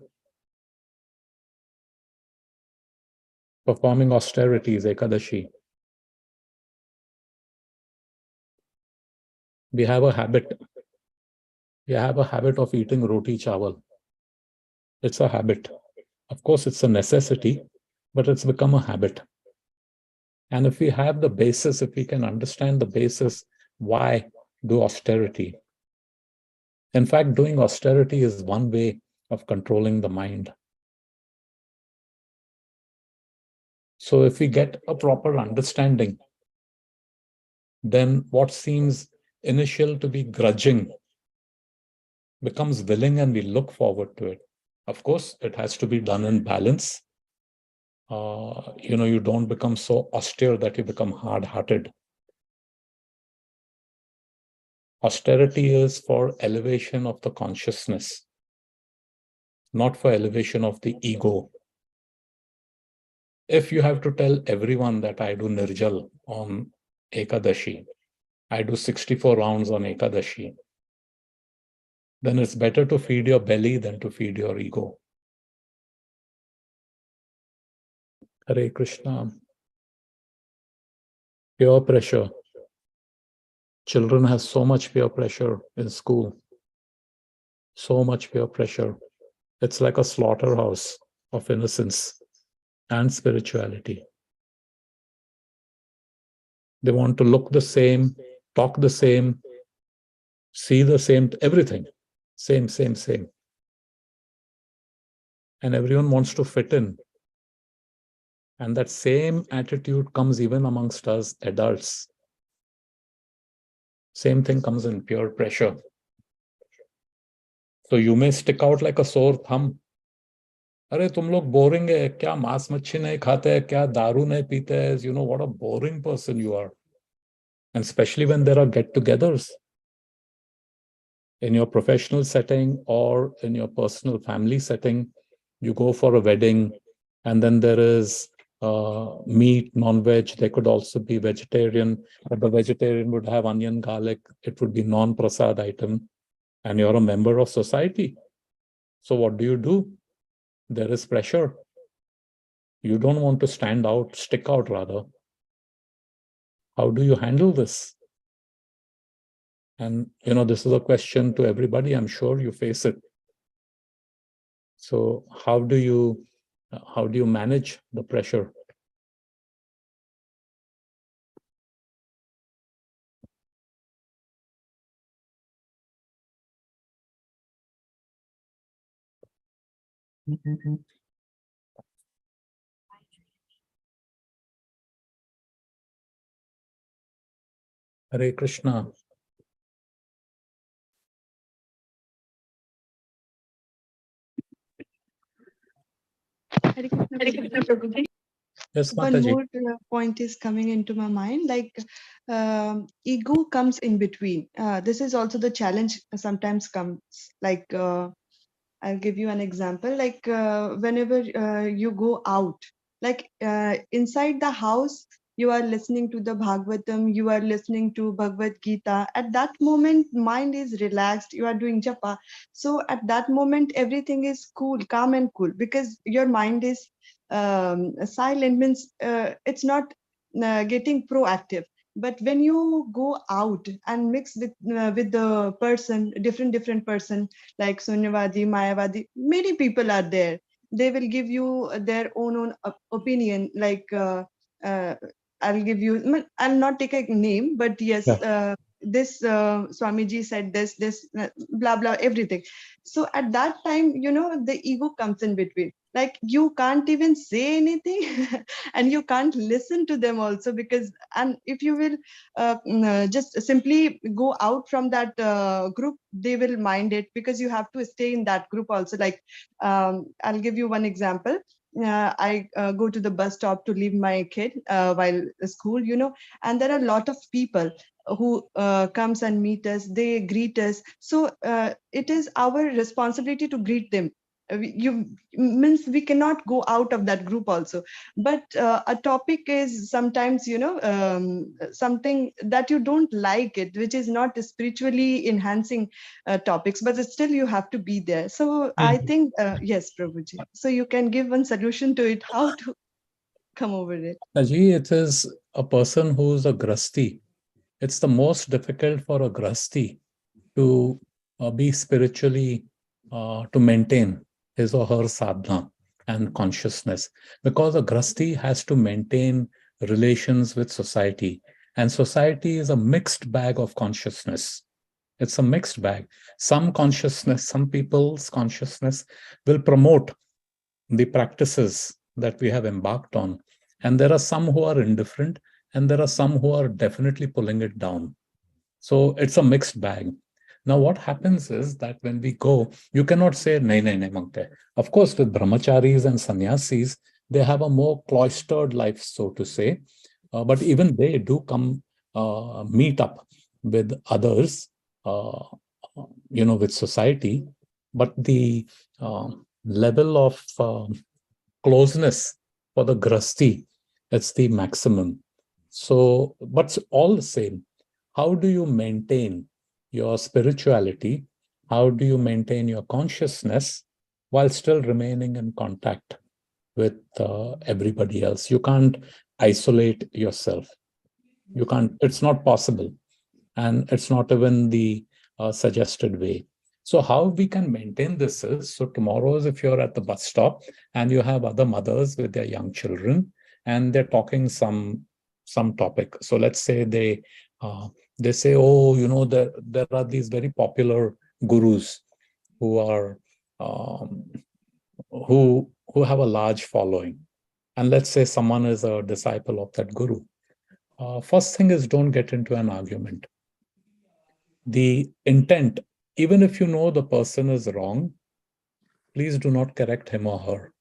Performing austerities, Ekadashi. We have a habit. We have a habit of eating roti chawal. It's a habit. Of course, it's a necessity, but it's become a habit. And if we have the basis, if we can understand the basis, why do austerity? In fact, doing austerity is one way of controlling the mind. So if we get a proper understanding, then what seems initial to be grudging becomes willing and we look forward to it. Of course, it has to be done in balance. You don't become so austere that you become hard-hearted. Austerity is for elevation of the consciousness, not for elevation of the ego. If you have to tell everyone that I do Nirjal on Ekadashi, I do 64 rounds on Ekadashi, then it's better to feed your belly than to feed your ego. Hare Krishna. Peer pressure. Children have so much peer pressure in school. So much peer pressure. It's like a slaughterhouse of innocence and spirituality. They want to look the same, talk the same, see the same, everything. Same. And everyone wants to fit in. And that same attitude comes even amongst us adults. Same thing comes in peer pressure. So you may stick out like a sore thumb. अरे तुम लोग boring है क्या मांस मच्छी नहीं खाते हैं क्या दारू नहीं पीते हैं what a boring person you are. And especially when there are get-togethers in your professional setting or in your personal family setting, you go for a wedding and then there is meat, non-veg, there could also be vegetarian, but the vegetarian would have onion, garlic, it would be non-prasad item, and you're a member of society. So what do? There is pressure. You don't want to stand out, stick out rather. How do you handle this? And, this is a question to everybody. I'm sure you face it. So how do you manage the pressure? Hare Krishna.
Hare Krishna, Prabhuji.
Yes,
One
Mataji.
more point is coming into my mind, like ego comes in between. This is also the challenge sometimes comes, like I'll give you an example. Like whenever you go out, like inside the house, you are listening to the Bhagavatam, you are listening to Bhagavad Gita. At that moment, mind is relaxed. You are doing japa. So at that moment, everything is cool, calm and cool, because your mind is silent. Means it's not getting proactive. But when you go out and mix with the person, different person, like Sunyavadi, Mayavadi, many people are there. They will give you their own opinion. Like uh, I'll give you, I'll not take a name, but yes,
Yeah.
this Swamiji said this, blah blah, everything. So at that time, the ego comes in between. Like you can't even say anything, and you can't listen to them also, because and if you will just simply go out from that group, they will mind it, because you have to stay in that group also. Like I'll give you one example. I go to the bus stop to leave my kid while school, and there are a lot of people who comes and meet us, they greet us. So it is our responsibility to greet them. You means we cannot go out of that group also. But a topic is sometimes something that you don't like it, which is not spiritually enhancing topics, but still you have to be there. So I think yes, Prabhuji, so you can give one solution to it, how to come over it.
Mataji, it is a person who's a grasti. It's the most difficult for a grasti to be spiritually, to maintain his or her sadhana and consciousness, because a grasti has to maintain relations with society, and society is a mixed bag of consciousness. It's a mixed bag. Some consciousness, some people's consciousness will promote the practices that we have embarked on, and there are some who are indifferent, and there are some who are definitely pulling it down. So it's a mixed bag. Now, what happens is that when we go, you cannot say, nahi, nahi, nahi, mangte. Of course, with brahmacharis and sannyasis, they have a more cloistered life, so to say. But even they do come meet up with others, uh, with society. But the level of closeness for the grasti, it's the maximum. So, but all the same, how do you maintain your spirituality? How do you maintain your consciousness while still remaining in contact with everybody else? You can't isolate yourself. You can't, it's not possible. And it's not even the suggested way. So how we can maintain this is, so tomorrow is if you're at the bus stop and you have other mothers with their young children and they're talking some topic. So let's say they say, oh, there are these very popular gurus who are who have a large following. And let's say someone is a disciple of that guru. First thing is, don't get into an argument. The intent, even if you know the person is wrong, please do not correct him or her.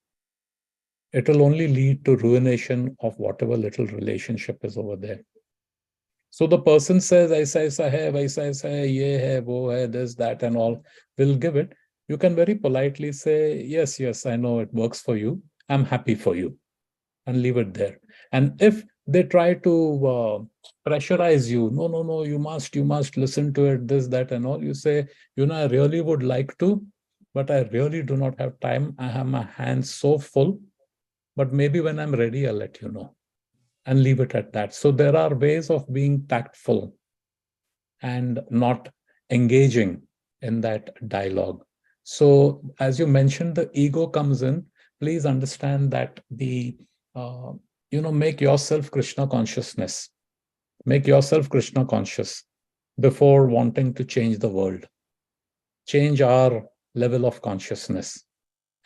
It will only lead to ruination of whatever little relationship is over there. So the person says, aisa hai, vaisa hai, ye hai, wo hai, this, that, and all, will give it. You can very politely say, yes, I know it works for you. I'm happy for you. And leave it there. And if they try to pressurize you, no, you must listen to it, this, that, and all, you say, I really would like to, but I really do not have time. I have my hands so full, but maybe when I'm ready, I'll let you know, and leave it at that. So there are ways of being tactful and not engaging in that dialogue. So as you mentioned, the ego comes in. Please understand that make yourself Krishna consciousness. Make yourself Krishna conscious before wanting to change the world. Change our level of consciousness.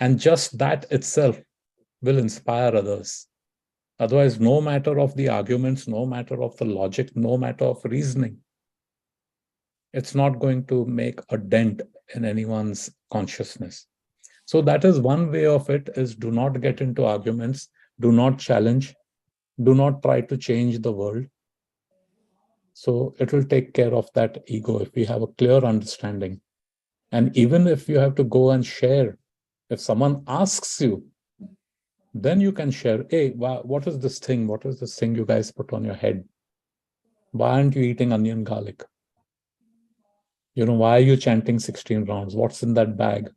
And just that itself will inspire others. Otherwise, no matter of the arguments, no matter of the logic, no matter of reasoning, it's not going to make a dent in anyone's consciousness. So that is one way of it, is do not get into arguments, do not challenge, do not try to change the world. So it will take care of that ego if we have a clear understanding. And even if you have to go and share, if someone asks you, then you can share, hey, what is this thing? What is this thing you guys put on your head? Why aren't you eating onion garlic? Why are you chanting 16 rounds? What's in that bag?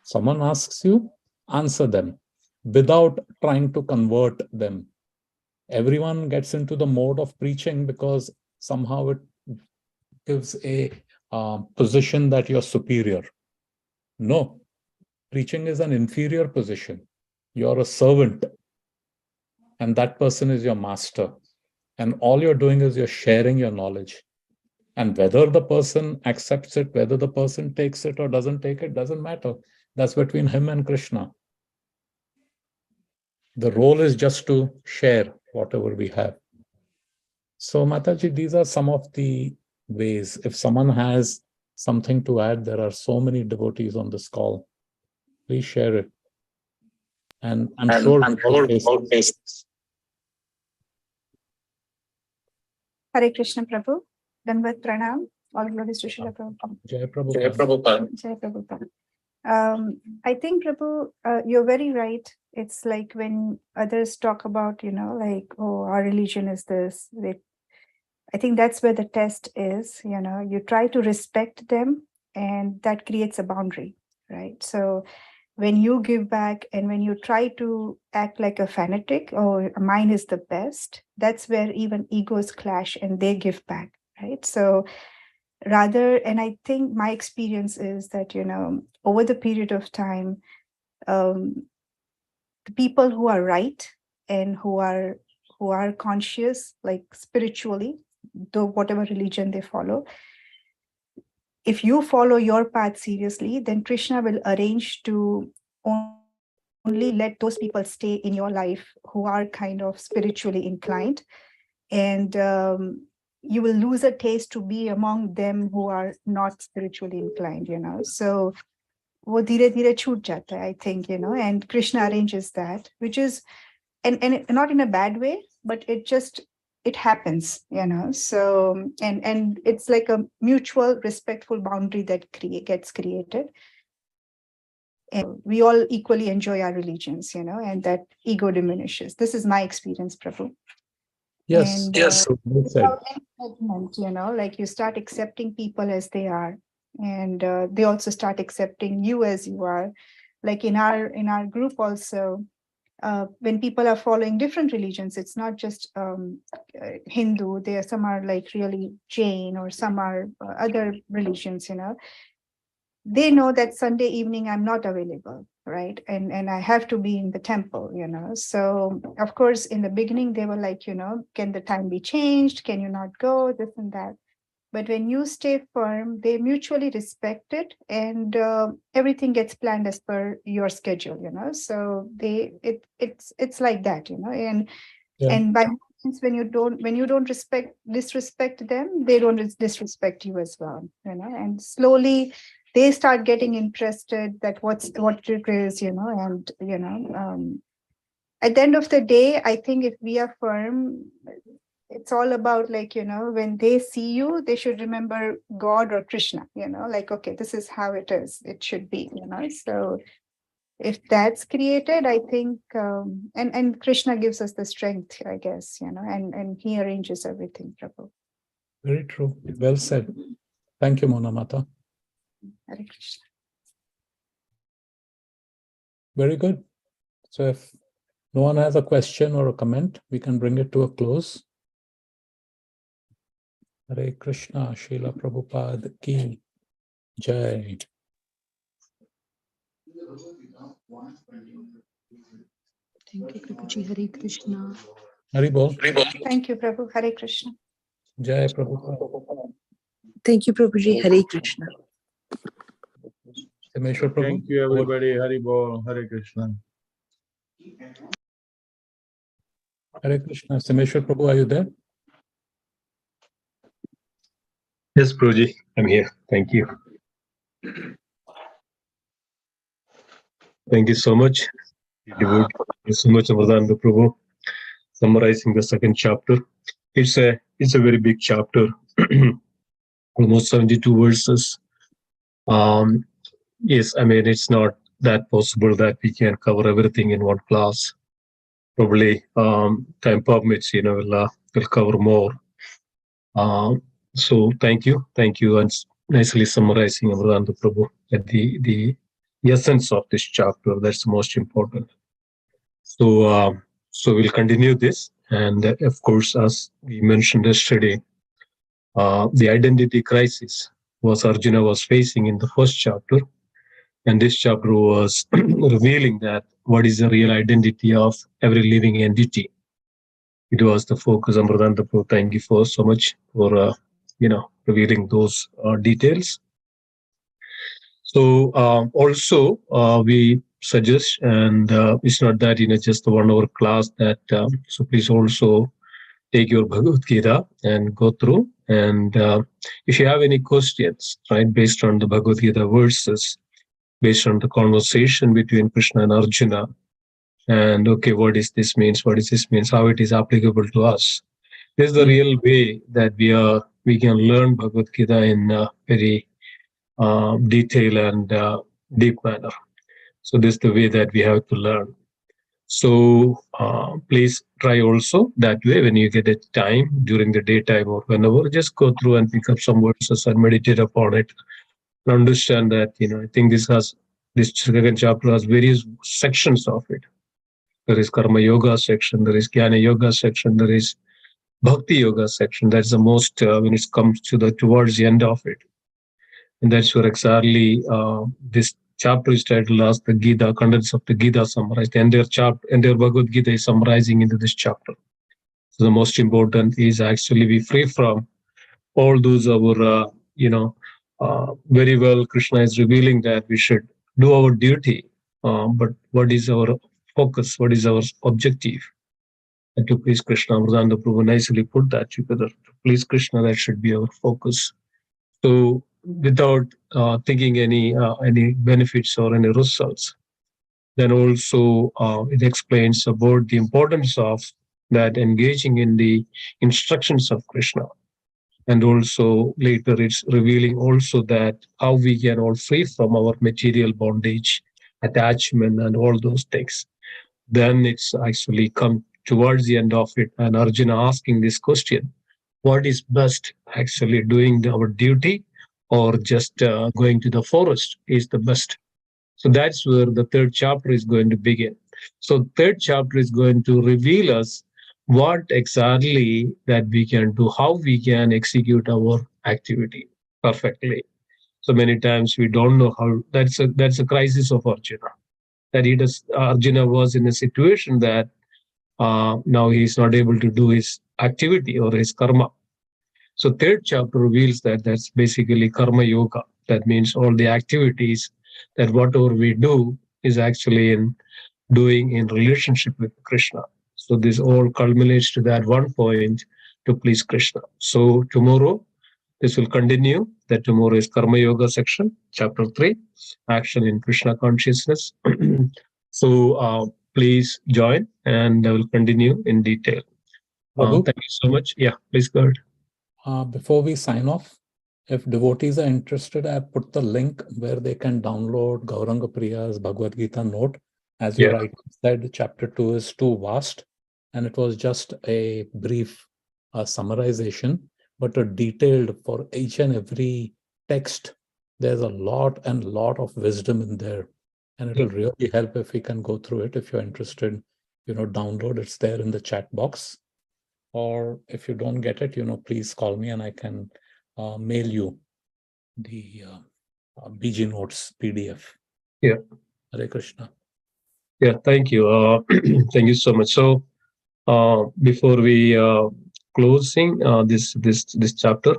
Someone asks you, answer them without trying to convert them. Everyone gets into the mode of preaching because somehow it gives a position that you're superior. No, preaching is an inferior position. You're a servant, and that person is your master. And all you're doing is you're sharing your knowledge. And whether the person accepts it, whether the person takes it or doesn't take it, doesn't matter. That's between him and Krishna. The role is just to share whatever we have. So, Mataji, these are some of the ways. If someone has something to add, there are so many devotees on this call. Please share it. And I'm sure
Hare Krishna Prabhu. Dandavat Pranam. All glories to Srila Prabhupada.
Jai Prabhupada.
Jai Prabhupada. I think, Prabhu, you're very right. It's like when others talk about, like, oh, our religion is this. I think that's where the test is. You try to respect them, and that creates a boundary, right? So when you give back and when you try to act like a fanatic, or mine is the best, that's where even egos clash and they give back, right? So and I think my experience is that, over the period of time, the people who are right and who are conscious, like spiritually, though whatever religion they follow, if you follow your path seriously, then Krishna will arrange to only let those people stay in your life who are kind of spiritually inclined. And you will lose a taste to be among them who are not spiritually inclined, So wo dhire dhire chhoot jata hai, I think, and Krishna arranges that, which is, and not in a bad way, but it happens, So, and it's like a mutual respectful boundary that gets created. And we all equally enjoy our religions, and that ego diminishes. This is my experience, Prabhu.
Yes,
And,
yes.
without any judgment, like you start accepting people as they are, and they also start accepting you as you are. Like in our group also, when people are following different religions, it's not just Hindu. Some are like really Jain, or some are other religions. They know that Sunday evening I'm not available, right? And I have to be in the temple, So of course, in the beginning, they were like, can the time be changed? Can you not go? This and that. But when you stay firm, they mutually respect it, and everything gets planned as per your schedule, So it's like that, and
Yeah.
and by means, when you don't disrespect them, they don't disrespect you as well, And slowly they start getting interested that what it is, and at the end of the day, I think if we are firm, it's all about, like, when they see you, they should remember God or Krishna, like, okay, this is how it is, it should be, So if that's created, I think, and Krishna gives us the strength, I guess, and he arranges everything, Prabhu.
Very true. Well said. Thank you, Mona Mata.
Hare Krishna.
Very good. So if no one has a question or a comment, we can bring it to a close. Hare Krishna, Srila Prabhupada ki Jai.
Thank you, Prabhuji. Hare Krishna.
Hari Bol.
Thank you, Prabhu. Hare Krishna.
Jai Prabhupada.
Thank you, Prabhuji. Hare Krishna.
Semeshwar Prabhu.
Thank you, everybody. Hari Bol. Hare Krishna.
Hare Krishna. Simeshwar Prabhu, are you there?
Yes, Prabhuji, I'm here. Thank you. Thank you so much. Thank you so much, Amritananda Prabhu, summarizing the second chapter. It's a very big chapter, almost 72 verses. Yes, I mean, it's not that possible that we can cover everything in one class. Probably time permits, we'll cover more. So thank you, and nicely summarizing Amritananda Prabhu at the essence of this chapter. That's the most important. So we'll continue this, and of course, as we mentioned yesterday, the identity crisis Arjuna was facing in the first chapter, and this chapter was revealing that what is the real identity of every living entity. It was the focus. Amritananda Prabhu, thank you for so much for revealing those details. So also we suggest, and it's not that just the 1 hour class that. So please also take your Bhagavad Gita and go through. And if you have any questions, right, based on the Bhagavad Gita verses, based on the conversation between Krishna and Arjuna, and okay, what is this means? What is this means? How it is applicable to us? This is the real way that we can learn Bhagavad Gita in a very detailed and deep manner. So this is the way that we have to learn. So please try also that way when you get a time during the daytime or whenever, just go through and pick up some verses and meditate upon it. And understand that, I think this second chapter has various sections of it. There is Karma Yoga section, there is Jnana Yoga section, there is Bhakti Yoga section. That's the most when it comes to towards the end of it. And that's where exactly this chapter is titled as the Gita, contents of the Gita summarized. The entire Bhagavad Gita is summarizing into this chapter. So the most important is actually be free from all those our, very well Krishna is revealing that we should do our duty. But what is our focus? What is our objective? And to please Krishna, Amritananda Prabhu nicely put that together. To please Krishna, that should be our focus. So without thinking any benefits or any results, then also it explains about the importance of that engaging in the instructions of Krishna. And also later it's revealing also that how we can all free from our material bondage, attachment, and all those things. Then it's actually come towards the end of it, and Arjuna asking this question: what is best, actually doing our duty or just going to the forest is the best? So that's where the third chapter is going to begin. So third chapter is going to reveal us what exactly that we can do, how we can execute our activity perfectly. So many times we don't know how. That's a crisis of Arjuna. That Arjuna was in a situation that now he is not able to do his activity or his karma. So third chapter reveals that that's basically karma yoga. That means all the activities that whatever we do is actually doing in relationship with Krishna. So this all culminates to that one point, to please Krishna. So tomorrow, this will continue. That tomorrow is Karma Yoga section, chapter 3, action in Krishna consciousness. So please join, and I will continue in detail. Thank you so much. Yeah, please go ahead.
Before we sign off, if devotees are interested, I put the link where they can download Gauranga Priya's Bhagavad Gita note. As you rightly said, chapter 2 is too vast, and it was just a brief summarization, but a detailed for each and every text. There's a lot of wisdom in there, and it will really help if we can go through it. If you're interested, download. It's there in the chat box. Or if you don't get it, please call me and I can mail you the BG Notes PDF.
Yeah.
Hare Krishna.
Yeah, thank you. Thank you so much. So before we closing this chapter,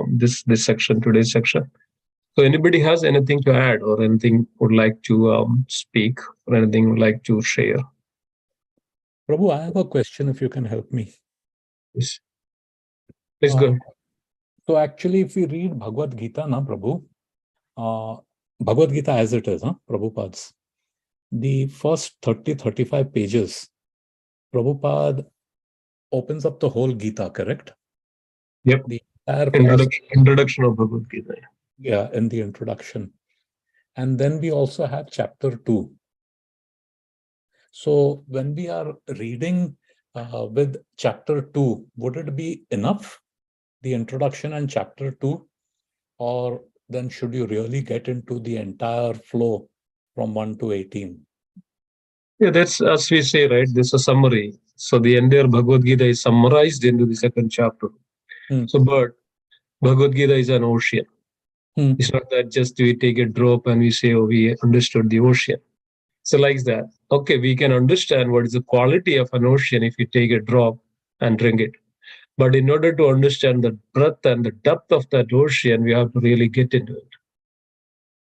this section, today's section. So anybody has anything to add or anything would like to speak or anything would like to share?
Prabhu, I have a question if you can help me.
Yes. Please go ahead.
So actually, if we read Bhagavad Gita, na Prabhu, Bhagavad Gita as it is, Prabhupada's, the first 30-35 pages, Prabhupada opens up the whole Gita, correct?
Yep.
The entire
introduction of Bhagavad Gita.
Yeah, in the introduction. And then we also have chapter 2. So when we are reading with chapter 2, would it be enough, the introduction and chapter 2? Or then should you really get into the entire flow from 1 to 18?
Yeah, that's as we say, right? This is a summary. So the entire Bhagavad Gita is summarized into the second chapter. So, but Bhagavad Gita is an ocean. It's not that just we take a drop and we say, oh, we understood the ocean. So like that. Okay, we can understand what is the quality of an ocean if you take a drop and drink it. But in order to understand the breadth and the depth of that ocean, we have to really get into it.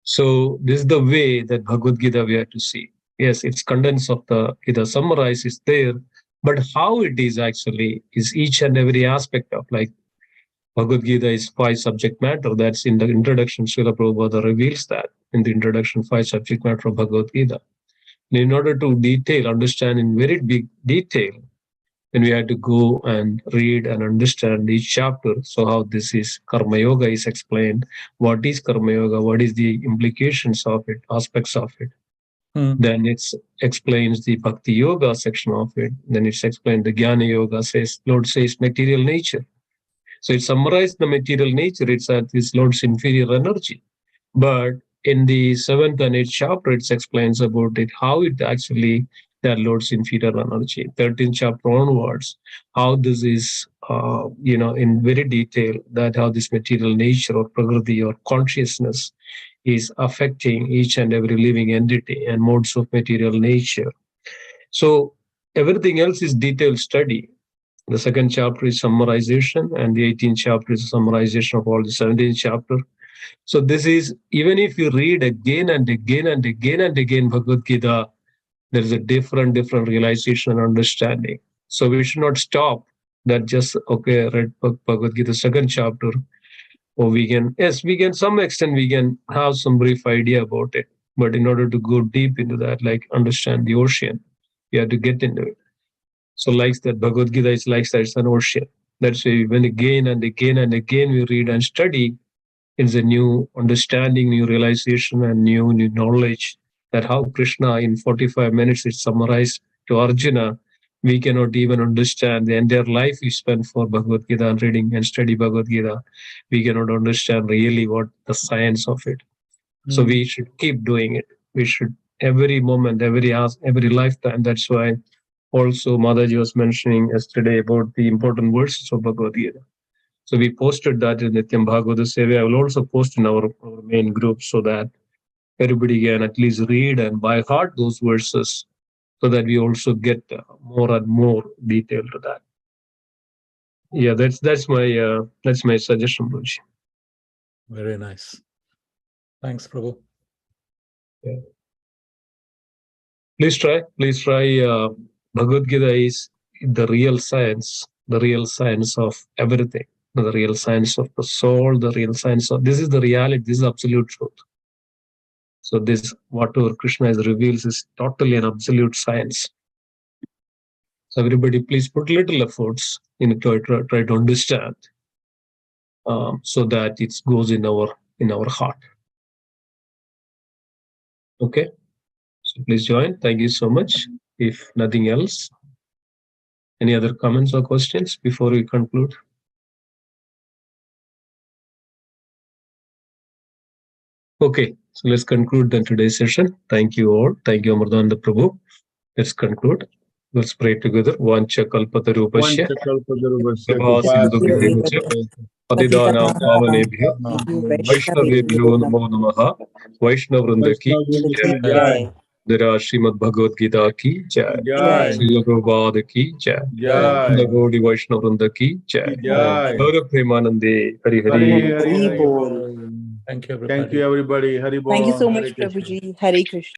So this is the way that Bhagavad Gita we have to see. Yes, it's contents of the Gita summarized is there, but how it is actually is each and every aspect of, like, Bhagavad Gita is 5 subject matter. That's in the introduction. Srila Prabhupada reveals that in the introduction, 5 subject matter of Bhagavad Gita. And in order to understand in very big detail, then we had to go and read and understand each chapter. So how this is Karma Yoga is explained. What is Karma Yoga? What is the implications of it, aspects of it? Then it explains the Bhakti Yoga section of it. Then it's explained the Jnana Yoga, says Lord says material nature. So it summarized the material nature itself is Lord's inferior energy. But in the 7th and 8th chapter, it explains about it, how it actually that Lord's inferior energy. 13th chapter onwards, how this is, in very detail, that how this material nature or prakriti or consciousness is affecting each and every living entity and modes of material nature. So everything else is detailed study. The 2nd chapter is summarization, and the 18th chapter is a summarization of all the 17th chapter. So this is, even if you read again and again and again and again Bhagavad Gita, there is a different realization and understanding. So we should not stop that just, okay, read Bhagavad Gita 2nd chapter, or we can some extent we can have some brief idea about it. But in order to go deep into that, like understand the ocean, you have to get into it. So like that, Bhagavad Gita is like that, it's an ocean. That's why when again and again and again we read and study, it's a new understanding, new realization, and new knowledge that how Krishna in 45 minutes is summarized to Arjuna. We cannot even understand the entire life we spend for Bhagavad Gita and reading and study Bhagavad Gita. We cannot understand really what the science of it. So we should keep doing it. We should every moment, every hour, every lifetime. That's why also Mataji was mentioning yesterday about the important verses of Bhagavad Gita. So we posted that in Nityam Bhagavata Seva. I will also post in our main group so that everybody can at least read and by heart those verses, so that we also get more and more detail to that. Yeah, that's my suggestion, Prabhuji.
Very nice. Thanks, Prabhu.
Yeah. Please try. Bhagavad Gita is the real science of everything. The real science of the soul, the real science of, this is the reality, this is absolute truth. So this, whatever Krishna is reveals is totally an absolute science. So everybody please put little efforts in try to understand, so that it goes in our heart. Okay, so please join. Thank you so much. If nothing else, any other comments or questions before we conclude? Okay, so let's conclude then today's session. Thank you all. Thank you, Amritananda Prabhu. Let's conclude. Let's pray together. Vancha kalpatarupasya Patidanam pavanebhyo Vaishnavebhyo namo namaha. Vaishnavrunda ki jai. Dara Srimad Bhagavad Gita ki jai. Srila Prabhupada ki jai. Nagodi Vaishnavrunda ki jai. Gaura Premanande Hari Hari.
Hari Bol.
Thank you, everybody.
Thank you, everybody. Hari Bol.
Thank you so much,
Hare Krishna.
Prabhuji. Hare Krishna.